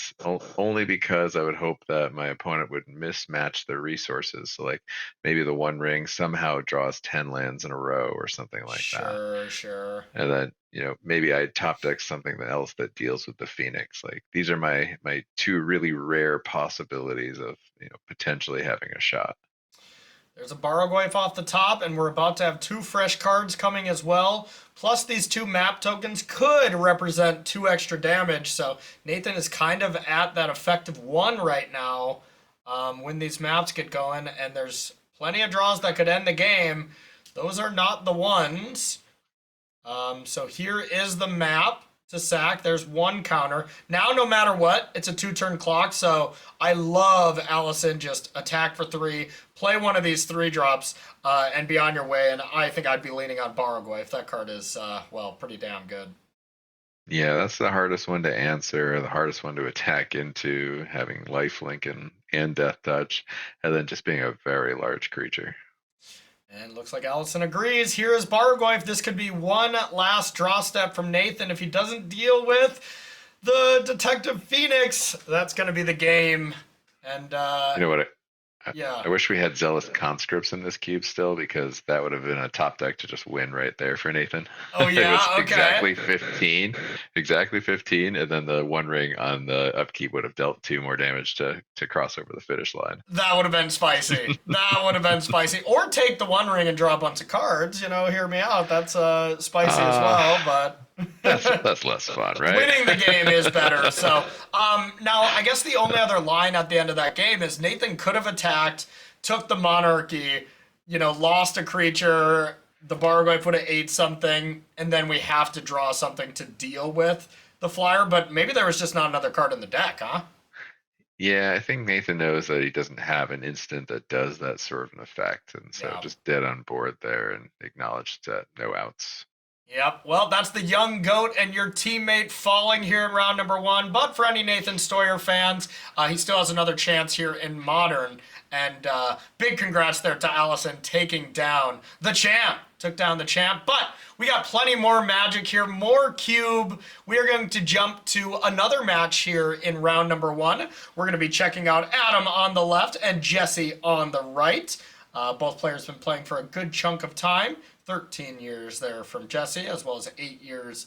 only because I would hope that my opponent would mismatch their resources. So, like, maybe the One Ring somehow draws 10 lands in a row or something like that. Sure. And then, maybe I top deck something else that deals with the Phoenix. Like, these are my 2 really rare possibilities of, potentially having a shot. There's a Barrogoyf off the top, and we're about to have 2 fresh cards coming as well. Plus, these 2 map tokens could represent 2 extra damage, so Nathan is kind of at that effective 1 right now when these maps get going, and there's plenty of draws that could end the game. Those are not the ones. So here is the map to sack. There's 1 counter. Now, no matter what, it's a 2-turn clock, so I love Alison. Just attack for 3, play one of these 3-drops, and be on your way, and I think I'd be leaning on Barrogoyf. That card is, pretty damn good. Yeah, that's the hardest one to answer, the hardest one to attack into, having lifelink and death touch, and then just being a very large creature. And looks like Alison agrees. Here is Barrogoyf. This could be one last draw step from Nathan if he doesn't deal with the Detective Phoenix. That's going to be the game. And You know what? yeah. I wish we had Zealous Conscripts in this cube still, because that would have been a top deck to just win right there for Nathan. Oh It was yeah. Okay. exactly 15, and then the one ring on the upkeep would have dealt 2 more damage to cross over the finish line. That would have been spicy. That would have been spicy. Or take the one ring and draw a bunch of cards. Hear me out. That's spicy as well. But That's less fun, right? winning the game is better. So now I guess the only other line at the end of that game is Nathan could have attacked, took the monarchy, lost a creature. The Bargoy put an 8 something, and then we have to draw something to deal with the flyer. But maybe there was just not another card in the deck, huh? Yeah, I think Nathan knows that he doesn't have an instant that does that sort of an effect, and so Yeah. just dead on board there and acknowledged that no outs. Yep. Well, that's the young goat and your teammate falling here in round number 1. But for any NathanSteuer fans, he still has another chance here in Modern. And big congrats there to Alison taking down the champ. Took down the champ. But we got plenty more Magic here, more Cube. We are going to jump to another match here in round number 1. We're going to be checking out Adam on the left and Jessy on the right. Both players have been playing for a good chunk of time. 13 years there from Jessy, as well as 8 years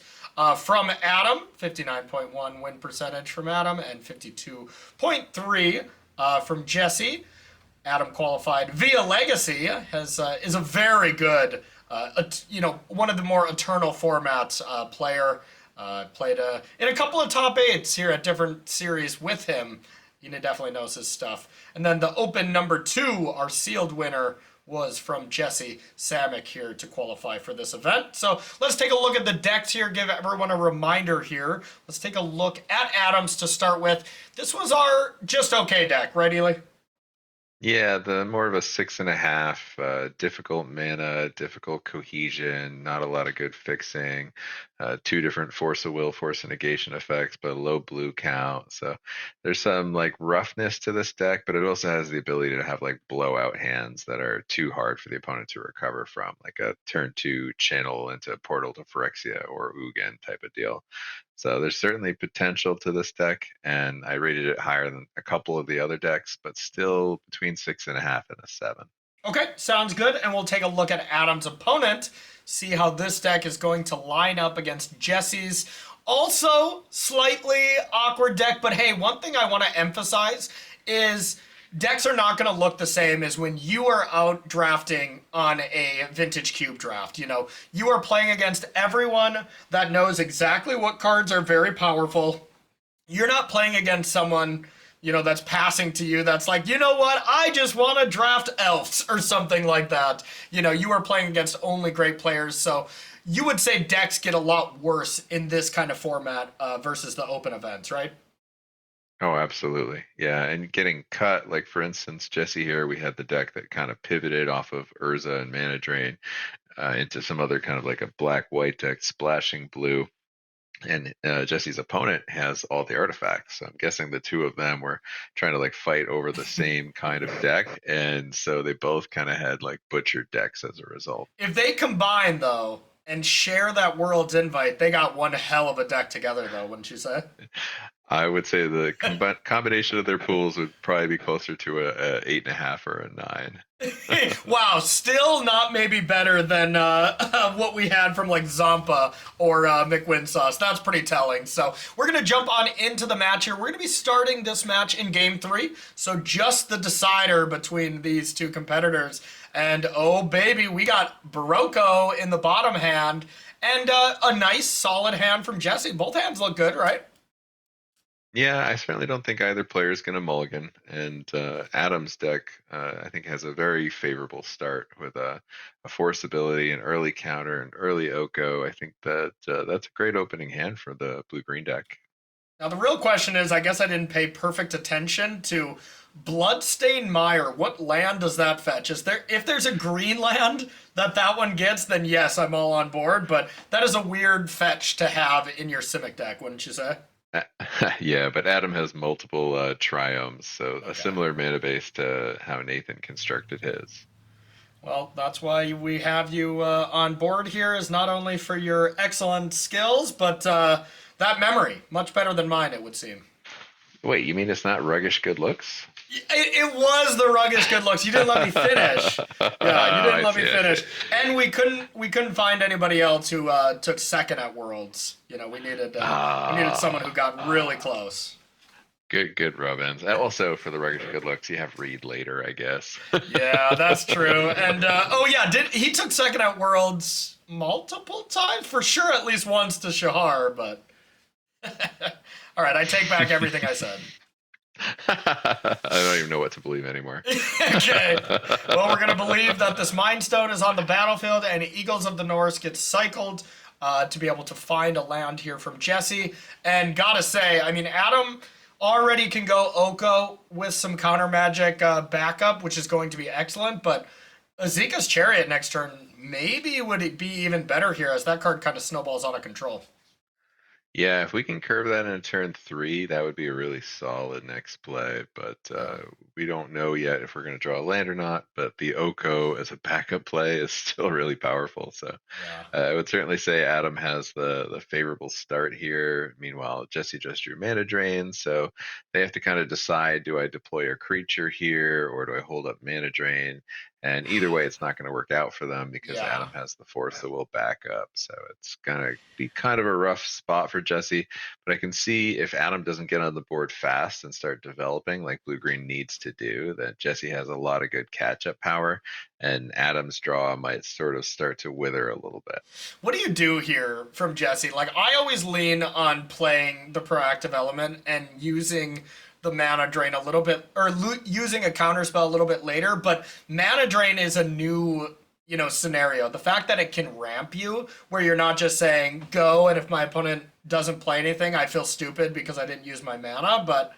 from Adam. 59.1 win percentage from Adam and 52.3 from Jessy. Adam qualified via Legacy, is a very good, one of the more eternal formats player. Played in a couple of top 8s here at different series with him. He definitely knows his stuff. And then the open number 2, our sealed winner, was from Jessy Samek here to qualify for this event. So let's take a look at the decks here, give everyone a reminder here. Let's take a look at Adams to start with. This was our just okay deck, right, Eli? Yeah, the more of a 6.5, difficult mana, difficult cohesion, not a lot of good fixing, 2 different force of will, force of negation effects, but a low blue count. So there's some like roughness to this deck, but it also has the ability to have like blowout hands that are too hard for the opponent to recover from, like a turn 2 channel into Portal to Phyrexia or Ugin type of deal. So there's certainly potential to this deck, and I rated it higher than a couple of the other decks, but still between 6.5 and a 7. Okay, sounds good. And we'll take a look at Adam's opponent, see how this deck is going to line up against Jesse's. Also, slightly awkward deck, but hey, one thing I want to emphasize is decks are not going to look the same as when you are out drafting on a vintage cube draft. You are playing against everyone that knows exactly what cards are very powerful. You're not playing against someone, that's passing to you that's like, you know what, I just want to draft elves or something like that. You are playing against only great players, so you would say decks get a lot worse in this kind of format versus the open events, right? Oh, absolutely. Yeah, and getting cut, like for instance, Jessy here, we had the deck that kind of pivoted off of Urza and Mana Drain into some other kind of like a black-white deck, splashing blue. And Jesse's opponent has all the artifacts. So I'm guessing the two of them were trying to like fight over the same kind of deck. And so they both kind of had like butchered decks as a result. If they combine, though, and share that World's Invite, they got one hell of a deck together, though, wouldn't you say? I would say the combination of their pools would probably be closer to a 8.5 or a 9. Wow, still not maybe better than what we had from like Zampa or McWinsauce. That's pretty telling. So we're going to jump on into the match here. We're going to be starting this match in game 3. So just the decider between these two competitors. And oh baby, we got Barocco in the bottom hand and a nice solid hand from Jessy. Both hands look good, right? Yeah, I certainly don't think either player is going to mulligan. And Adam's deck, I think, has a very favorable start with a force ability, an early counter, an early Oko. I think that that's a great opening hand for the blue-green deck. Now the real question is, I guess I didn't pay perfect attention to Bloodstained Mire. What land does that fetch? If there's a green land that one gets, then yes, I'm all on board. But that is a weird fetch to have in your Simic deck, wouldn't you say? Yeah, but Adam has multiple triomes, so Okay. a similar mana base to how Nathan constructed his. Well, that's why we have you on board here, is not only for your excellent skills, but that That memory, much better than mine, it would seem. Wait, you mean it's not ruggish good looks? It was the ruggish good looks. You didn't let me finish. Yeah, you didn't I let me see, I see. finish. And we couldn't find anybody else who took second at Worlds. You know, we needed someone who got really close. Good rub-ins. Also, for the ruggish good looks, you have Reed later, I guess. Yeah, that's true. And oh yeah, did he took second at Worlds multiple times for sure, at least once to Shahar. But all right, I take back everything I said. I don't even know what to believe anymore. Okay. Well, we're gonna believe that this Mind Stone is on the battlefield, and Eagles of the North gets cycled to be able to find a land here from Jessy. And gotta say, I mean, Adam already can go Oko with some counter magic backup, which is going to be excellent. But Azeka's Chariot next turn maybe would it be even better here, as that card kind of snowballs out of control. Yeah, if we can curve that in turn 3, that would be a really solid next play. But we don't know yet if we're going to draw a land or not. But the Oko as a backup play is still really powerful. So Yeah. I would certainly say Adam has the favorable start here. Meanwhile, Jessy just drew mana drain, so they have to kind of decide: do I deploy a creature here, or do I hold up mana drain? And either way, it's not going to work out for them because Yeah. Adam has the Force that will back up. So it's going to be kind of a rough spot for Jessy. But I can see if Adam doesn't get on the board fast and start developing like Blue Green needs to do, that Jessy has a lot of good catch up power. And Adam's draw might sort of start to wither a little bit. What do you do here from Jessy? Like, I always lean on playing the proactive element and using the mana drain a little bit, or using a counter spell a little bit later. But mana drain is a new, scenario. The fact that it can ramp you, where you're not just saying go, and if my opponent doesn't play anything, I feel stupid because I didn't use my mana. But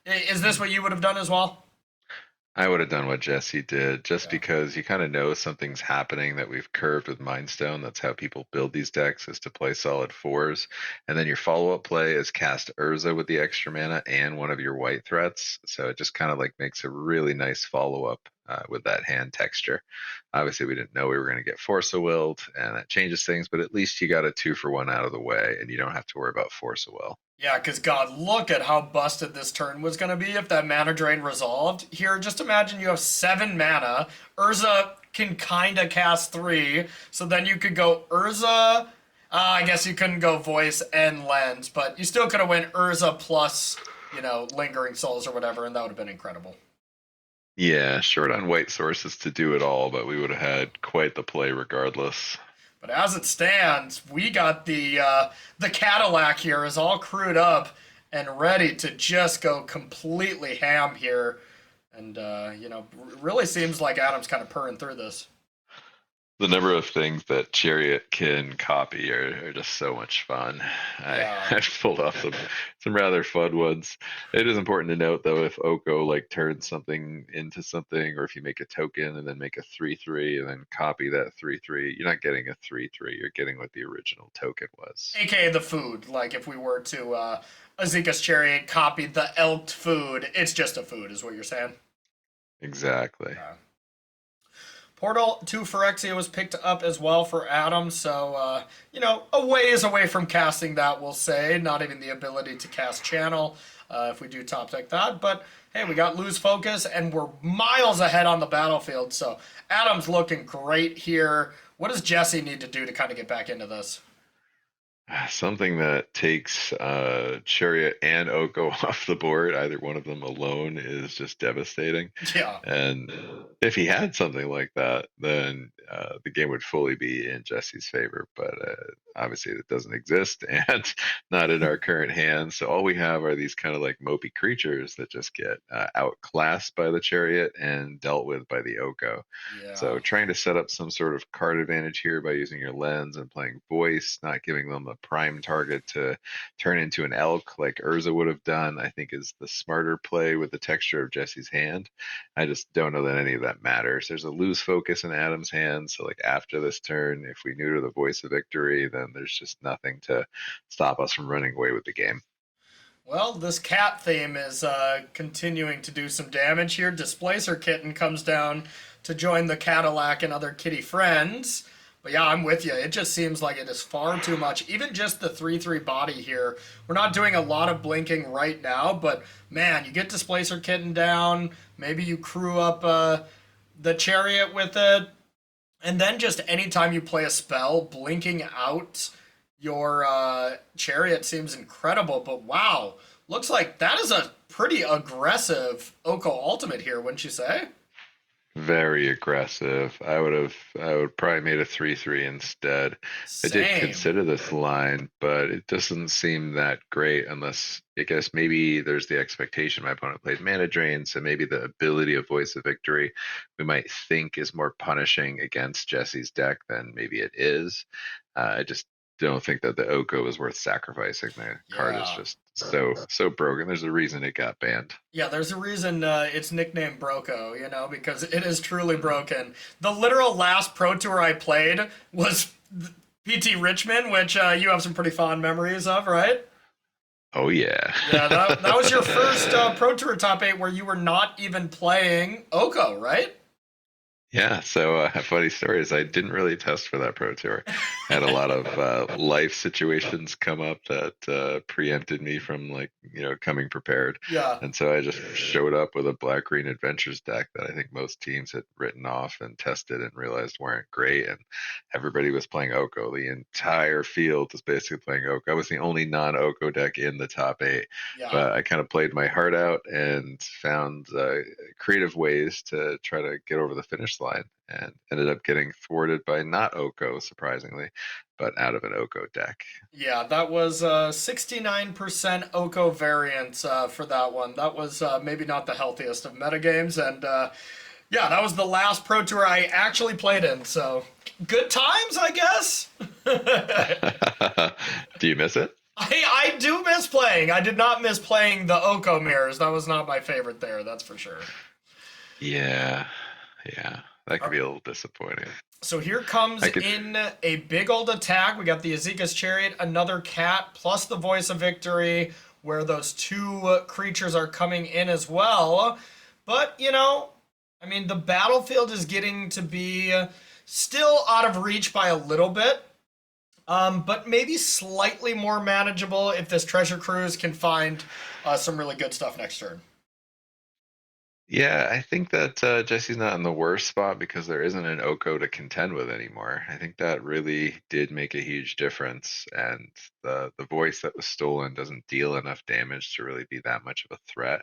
is this what you would have done as well? I would have done what Jesse did, just Yeah. because you kind of know something's happening that we've curved with Mindstone. That's how people build these decks, is to play solid fours. And then your follow-up play is cast Urza with the extra mana and one of your white threats. So it just kind of like makes a really nice follow-up with that hand texture. Obviously, we didn't know we were going to get Force of Willed, and that changes things, but at least you got a 2-for-1 out of the way, and you don't have to worry about Force of Will. Yeah, because God, look at how busted this turn was going to be if that mana drain resolved. Here, just imagine you have 7 mana. Urza can kind of cast 3, so then you could go Urza. I guess you couldn't go Voice and Lens, but you still could have went Urza plus, Lingering Souls or whatever, and that would have been incredible. Yeah, short on white sources to do it all, but we would have had quite the play regardless. But as it stands, we got the Cadillac here is all crewed up and ready to just go completely ham here. And, really seems like Adam's kind of purring through this. The number of things that Chariot can copy are just so much fun. Yeah. I've pulled off some rather fun ones. It is important to note though, if Oko like turns something into something, or if you make a token and then make a 3/3 and then copy that 3/3, you're not getting a 3/3. You're getting what the original token was. AKA the food. Like if we were to Azeka's Chariot copy the elked food, it's just a food, is what you're saying? Exactly. Portal to Phyrexia was picked up as well for Adam, so, a ways away from casting that, we'll say. Not even the ability to cast Channel if we do top deck that. But, hey, we got Lose Focus, and we're miles ahead on the battlefield, so Adam's looking great here. What does Jessy need to do to kind of get back into this? Something that takes Chariot and Oko off the board, either one of them alone, is just devastating. Yeah. And if he had something like that, then the game would fully be in Jesse's favor. But obviously, it doesn't exist and not in our current hands. So all we have are these kind of like mopey creatures that just get outclassed by the Chariot and dealt with by the Oko. Yeah. So trying to set up some sort of card advantage here by using your lens and playing Voice, not giving them a prime target to turn into an elk like Urza would have done, I think is the smarter play with the texture of Jesse's hand. I just don't know that any of that matters. There's a Lose Focus in Adam's hand, so like after this turn, if we neuter the Voice of Victory, then there's just nothing to stop us from running away with the game. Well, this cat theme is continuing to do some damage here. Displacer Kitten comes down to join the Cadillac and other kitty friends. But yeah, I'm with you. It just seems like it is far too much. Even just the 3/3 body here. We're not doing a lot of blinking right now, but man, you get Displacer Kitten down. Maybe you crew up the Chariot with it. And then just anytime you play a spell, blinking out your Chariot seems incredible. But wow, looks like that is a pretty aggressive Oko ultimate here, wouldn't you say? Very aggressive. I would probably made a 3/3 instead. I did Same. consider this line, but it doesn't seem that great unless I guess maybe there's the expectation my opponent played mana drain, so maybe the ability of Voice of Victory we might think is more punishing against Jesse's deck than maybe it is. I just don't think that the Oko is worth sacrificing. The card is Yeah. just so broken. There's a reason it got banned. Yeah, there's a reason it's nicknamed Broco, because it is truly broken. The literal last Pro Tour I played was PT Richmond, which you have some pretty fond memories of, right? Oh yeah. Yeah, that was your first Pro Tour top 8 where you were not even playing Oko, right? Yeah, so funny story is I didn't really test for that pro tour. Had a lot of life situations come up that preempted me from coming prepared, Yeah. and so I just showed up with a black green adventures deck that I think most teams had written off and tested and realized weren't great, and everybody was playing Oko. The entire field was basically playing Oko. I was the only non-Oko deck in the top 8, Yeah. but I kind of played my heart out and found creative ways to try to get over the finish line and ended up getting thwarted by not Oko, surprisingly, but out of an Oko deck. Yeah, that was 69% Oko variance for that one. That was maybe not the healthiest of metagames, and yeah, that was the last Pro Tour I actually played in, so good times, I guess. Do you miss it? I do miss playing. I did not miss playing the Oko mirrors. That was not my favorite there, that's for sure. Yeah, yeah, that could be a little disappointing. So here comes I could, in a big old attack. We got the Azeka's Chariot, another cat, plus the Voice of Victory, where those two creatures are coming in as well. But, I mean, the battlefield is getting to be still out of reach by a little bit. But maybe slightly more manageable if this Treasure Cruise can find some really good stuff next turn. yeah, I think that Jesse's not in the worst spot because there isn't an Oko to contend with anymore. I think that really did make a huge difference, and the voice that was stolen doesn't deal enough damage to really be that much of a threat.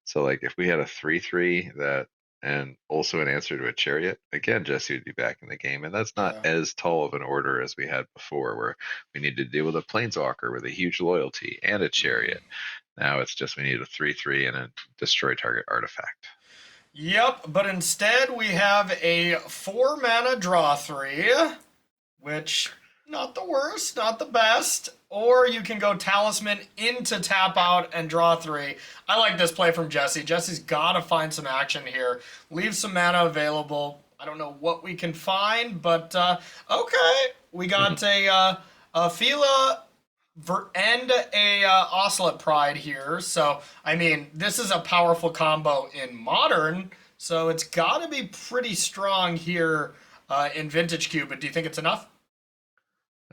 So, like, if we had a 3/3 that and also an answer to a chariot, again, Jesse would be back in the game, and that's not Yeah. as tall of an order as we had before, where we needed to deal with a planeswalker with a huge loyalty and a chariot. Now it's just we need a 3/3 and a destroy target artifact. Yep, but instead we have a 4 mana draw 3, which not the worst, not the best. Or you can go Talisman into tap out and draw 3. I like this play from Jesse. Jesse's got to find some action here. Leave some mana available. I don't know what we can find, but okay. We got a Fila and a Ocelot Pride here. So, I mean, this is a powerful combo in Modern. So it's got to be pretty strong here in Vintage Cube. But do you think it's enough?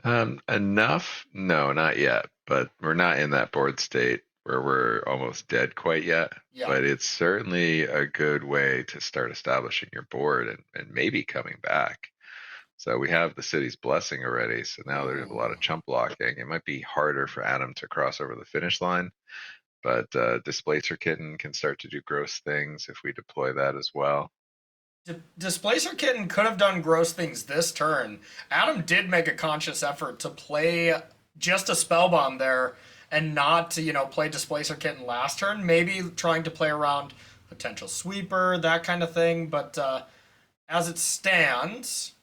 Enough? No, not yet. But we're not in that board state where we're almost dead quite yet. Yeah. But it's certainly a good way to start establishing your board and maybe coming back. So we have the city's blessing already. So now there's a lot of chump blocking. It might be harder for Adam to cross over the finish line, but Displacer Kitten can start to do gross things if we deploy that as well. Displacer Kitten could have done gross things this turn. Adam did make a conscious effort to play just a spell bomb there and not to, play Displacer Kitten last turn. Maybe trying to play around potential sweeper, that kind of thing. But as it stands,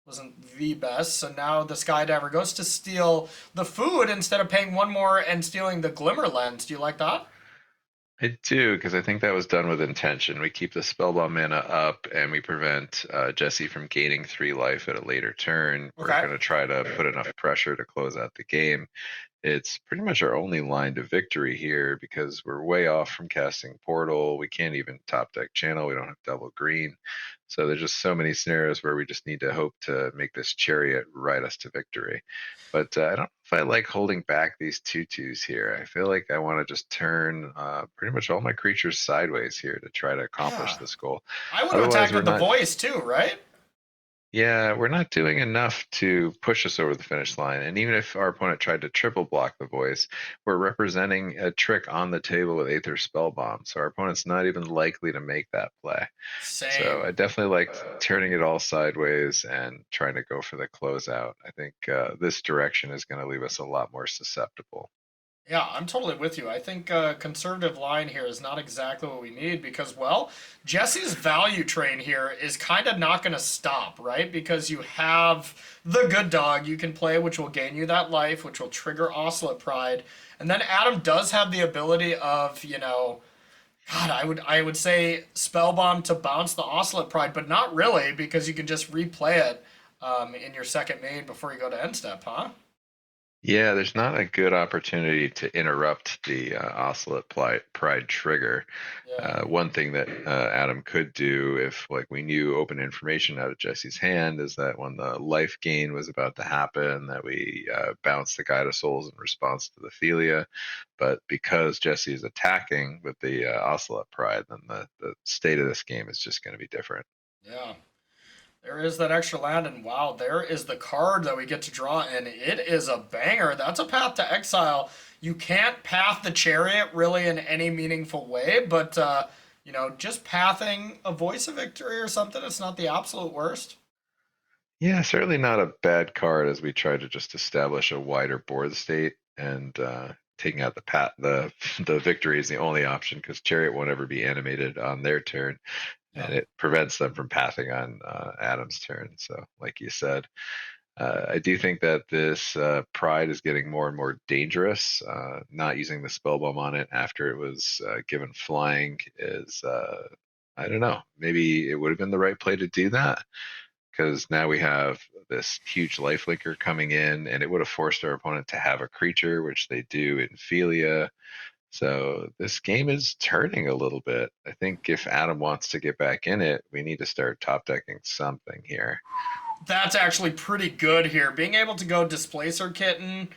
wasn't the best. So now the Skydiver goes to steal the food instead of paying one more and stealing the Glimmer Lens. Do you like that? I do, because I think that was done with intention. We keep the spellbomb mana up, and we prevent Jesse from gaining 3 life at a later turn. We're Okay. going to try to put enough pressure to close out the game. it's pretty much our only line to victory here because we're way off from casting Portal. We can't even top deck channel. We don't have double green. So there's just so many scenarios where we just need to hope to make this chariot ride us to victory. But I don't know if I like holding back these 2/2s here. I feel like I want to just turn pretty much all my creatures sideways here to try to accomplish Yeah. this goal. I would have Otherwise, attacked we're with the not. voice too, right? Yeah, we're not doing enough to push us over the finish line. And even if our opponent tried to triple block the voice, we're representing a trick on the table with Aether Spellbomb. So our opponent's not even likely to make that play. So Same. I definitely like turning it all sideways and trying to go for the closeout. I think this direction is going to leave us a lot more susceptible. Yeah, I'm totally with you. I think conservative line here is not exactly what we need because, well, Jesse's value train here is kind of not going to stop, right? Because you have the good dog you can play, which will gain you that life, which will trigger Oscillate Pride. And then Adam does have the ability of, God, I would say Spellbomb to bounce the Oscillate Pride, but not really because you can just replay it in your second main before you go to end step, huh? Yeah, there's not a good opportunity to interrupt the Pride trigger. Yeah. One thing that Adam could do if like we knew open information out of Jesse's hand is that when the life gain was about to happen, that we bounce the Guide of Souls in response to the Philia. But because Jesse is attacking with the Ocelot Pride, then the state of this game is just going to be different. Yeah. There is that extra land, and wow, there is the card that we get to draw, and it is a banger. That's a path to exile. You can't path the chariot really in any meaningful way, but just pathing a voice of victory or something, it's not the absolute worst. Yeah, certainly not a bad card as we try to just establish a wider board state and taking out the the victory is the only option because Chariot won't ever be animated on their turn, Yeah. and it prevents them from pathing on Adam's turn. So, like you said, I do think that this Pride is getting more and more dangerous. Not using the spell bomb on it after it was given flying is. I don't know. Maybe it would have been the right play to do that because now we have this huge life linker coming in, and it would have forced our opponent to have a creature, which they do in Philia. So this game is turning a little bit. I think if Adam wants to get back in it, we need to start top decking something here. That's actually pretty good here. Being able to go Displacer Kitten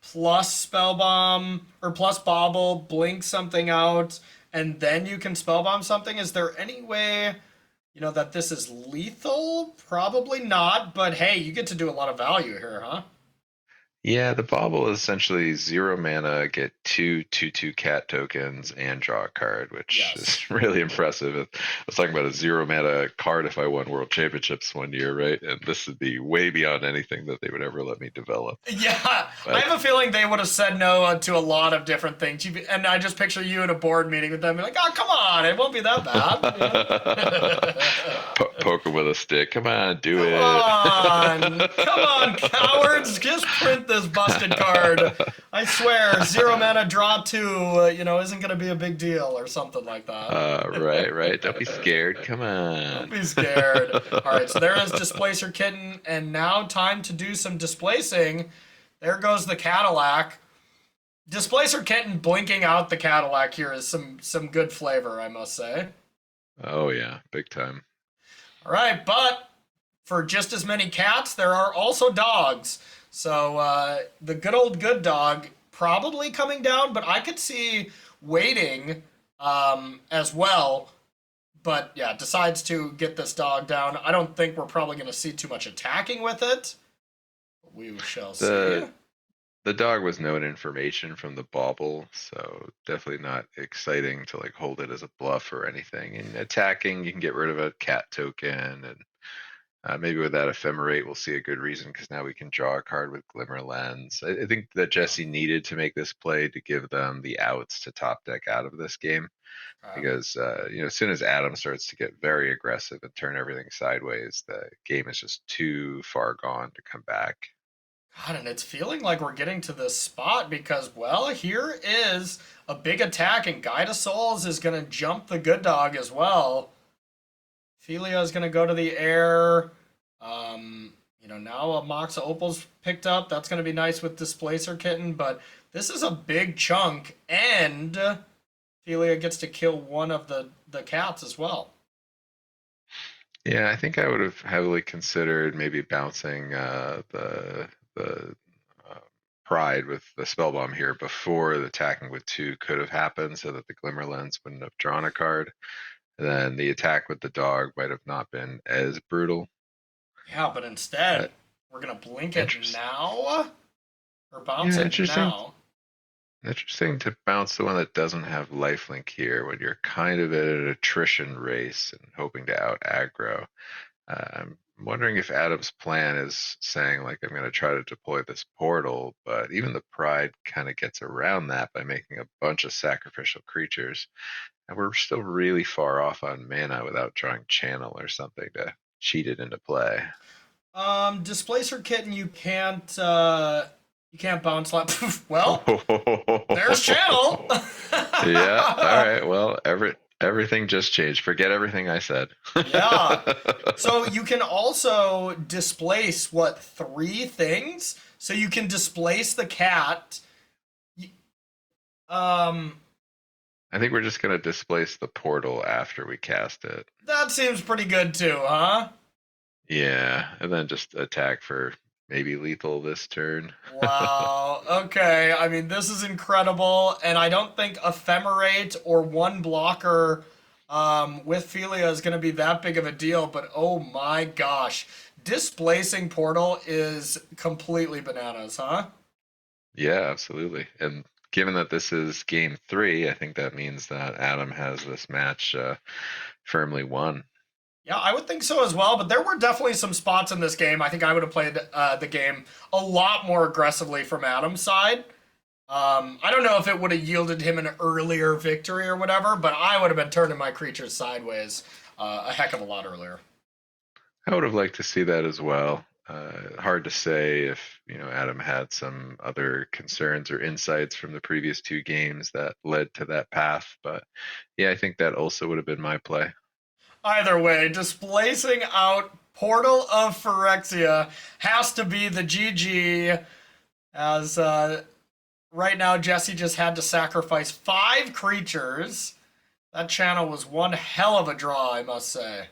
plus Spellbomb or plus Bobble, blink something out, and then you can Spellbomb something. Is there any way, that this is lethal? Probably not, but hey, you get to do a lot of value here, huh? Yeah, the bauble is essentially 0 mana, get 2/2/2 cat tokens, and draw a card, which Yes. is really impressive. I was talking about a 0 mana card if I won World Championships one year, right? And this would be way beyond anything that they would ever let me develop. Yeah, I But have a feeling they would have said no to a lot of different things. And I just picture you at a board meeting with them, like, "Oh, come on, it won't be that bad." Poke him with a stick. Come on, do Come on, cowards! Just print this busted card. I swear, 0 mana, draw 2. Isn't gonna be a big deal or something like that. Right. Don't be scared. Come Don't on. be scared. All right, so there is Displacer Kitten, and now time to do some displacing. There goes the Cadillac. Displacer Kitten blinking out the Cadillac here is some good flavor, I must say. Oh yeah, big time. All right, but for just as many cats, there are also dogs. So the good old good dog probably coming down, but I could see waiting as well. But yeah, decides to get this dog down. I don't think we're probably going to see too much attacking with it. We shall see. The dog was known information from the bauble, so definitely not exciting to like hold it as a bluff or anything. And attacking, you can get rid of a cat token, and maybe with that ephemerate, we'll see a good reason because now we can draw a card with Glimmer Lens. I think that Jesse needed to make this play to give them the outs to top deck out of this game because as soon as Adam starts to get very aggressive and turn everything sideways, the game is just too far gone to come back. God, and it's feeling like we're getting to this spot because, well, here is a big attack, and Guide of Souls is going to jump the good dog as well. Philia is going to go to the air. You know, now a MOCS Opal's picked up. That's going to be nice with Displacer Kitten, but this is a big chunk, and Ophelia gets to kill one of the cats as well. Yeah, I think I would have heavily considered maybe bouncing the uh, pride with the spell bomb here before the attacking with 2 could have happened, so that the Glimmer Lens wouldn't have drawn a card. And then the attack with the dog might have not been as brutal. Yeah, but instead, we're going to blink it now, or bounce Yeah, it now. Interesting to bounce the one that doesn't have lifelink here when you're kind of at an attrition race and hoping to out aggro. I'm wondering if Adam's plan is saying, like, I'm going to try to deploy this portal, but even the pride kind of gets around that by making a bunch of sacrificial creatures. And we're still really far off on mana without drawing channel or something to cheat it into play. Displacer Kitten, you can't bounce like well, there's channel. Yeah, all right. Well, everything just changed. Forget everything I said. Yeah. So you can also displace what, 3 things? So you can displace the cat. I think we're just gonna displace the portal after we cast it. That seems pretty good too, huh? Yeah, and then just attack for maybe lethal this turn. Wow. Okay. I mean, this is incredible, and I don't think Ephemerate or 1 blocker with Philia is going to be that big of a deal, but oh my gosh. Displacing Portal is completely bananas, huh? Yeah, absolutely. And given that this is game 3, I think that means that Adam has this match firmly won. Yeah, I would think so as well, but there were definitely some spots in this game. I think I would have played the game a lot more aggressively from Adam's side. I don't know if it would have yielded him an earlier victory or whatever, but I would have been turning my creatures sideways a heck of a lot earlier. I would have liked to see that as well. Hard to say if Adam had some other concerns or insights from the previous 2 games that led to that path, but yeah, I think that also would have been my play. Either way, displacing out Portal of Phyrexia has to be the GG, as right now Jessy just had to sacrifice 5 creatures. That channel was one hell of a draw, I must say.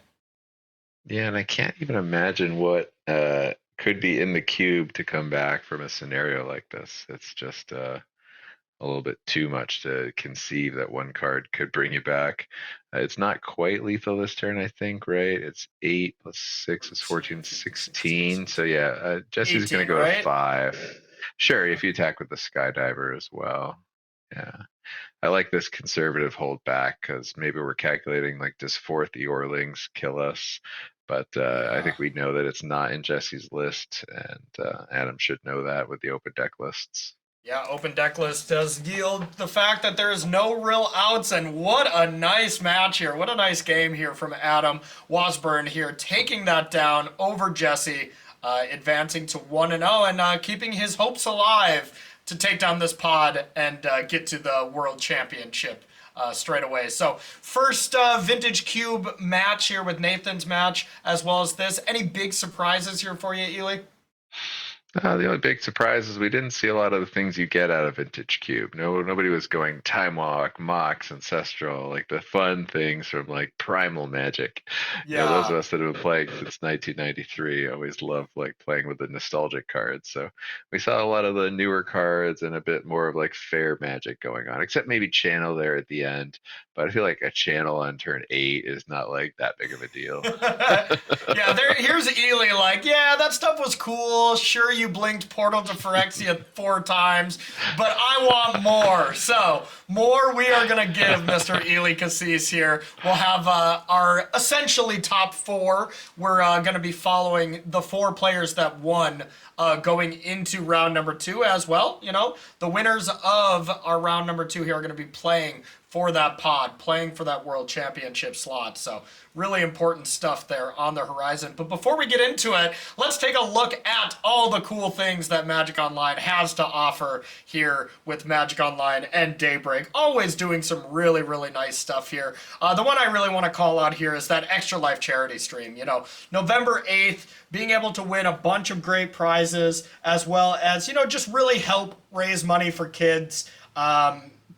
Yeah, and I can't even imagine what could be in the cube to come back from a scenario like this. It's just a little bit too much to conceive that 1 card could bring you back. It's not quite lethal this turn, I think, right? It's 8 plus 6 is 14, 16. So yeah, Jesse's going to go right? to 5. Sure, if you attack with the Skydiver as well. Yeah. I like this conservative hold back because maybe we're calculating, like, does 4th Eorlings kill us? But I think we know that it's not in Jesse's list, and Adam should know that with the open deck lists. Yeah, open deck list does yield the fact that there is no real outs, and what a nice match here. What a nice game here from Adam Wasburn here, taking that down over Jessy, advancing to 1-0 and keeping his hopes alive to take down this pod and get to the World Championship straight away. So first Vintage Cube match here with Nathan's match, as well as this. Any big surprises here for you, Eli? The only big surprise is we didn't see a lot of the things you get out of Vintage Cube. Nobody was going Time Walk, MOCS, Ancestral, like the fun things from, like, Primal Magic. Yeah. Those of us that have been playing since 1993 always love, like, playing with the nostalgic cards. So we saw a lot of the newer cards and a bit more of, like, fair Magic going on, except maybe Channel there at the end. But I feel like a Channel on turn 8 is not, like, that big of a deal. Yeah, here's Eli, like, yeah, that stuff was cool. Sure, you blinked Portal to Phyrexia 4 times, but I want more. So, more we are going to give Mr. Eli Kassis here. We'll have our essentially top 4. We're going to be following the 4 players that won going into round number 2 as well. You know, the winners of our round number 2 here are going to be playing for that pod, playing for that World Championship slot. So really important stuff there on the horizon. But before we get into it, let's take a look at all the cool things that Magic Online has to offer here with Magic Online and Daybreak. Always doing some really, really nice stuff here. The one I really want to call out here is that Extra Life charity stream. You know, November 8th, being able to win a bunch of great prizes, as well as, you know, just really help raise money for kids.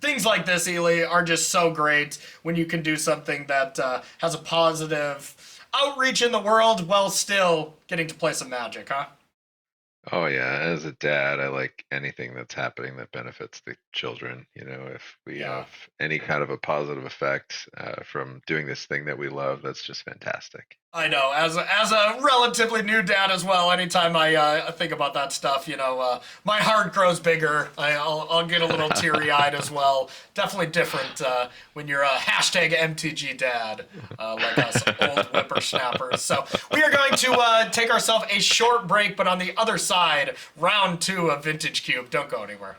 Things like this, Eli, are just so great when you can do something that has a positive outreach in the world while still getting to play some Magic, huh? Oh yeah, as a dad, I like anything that's happening that benefits the children. You know, if we Yeah. have any kind of a positive effect from doing this thing that we love, that's just fantastic. I know, as a relatively new dad as well, anytime I think about that stuff, you know, my heart grows bigger. I'll get a little teary-eyed as well. Definitely different when you're a hashtag MTG dad, like us old whippersnappers. So we are going to take ourselves a short break, but on the other side, round 2 of Vintage Cube. Don't go anywhere.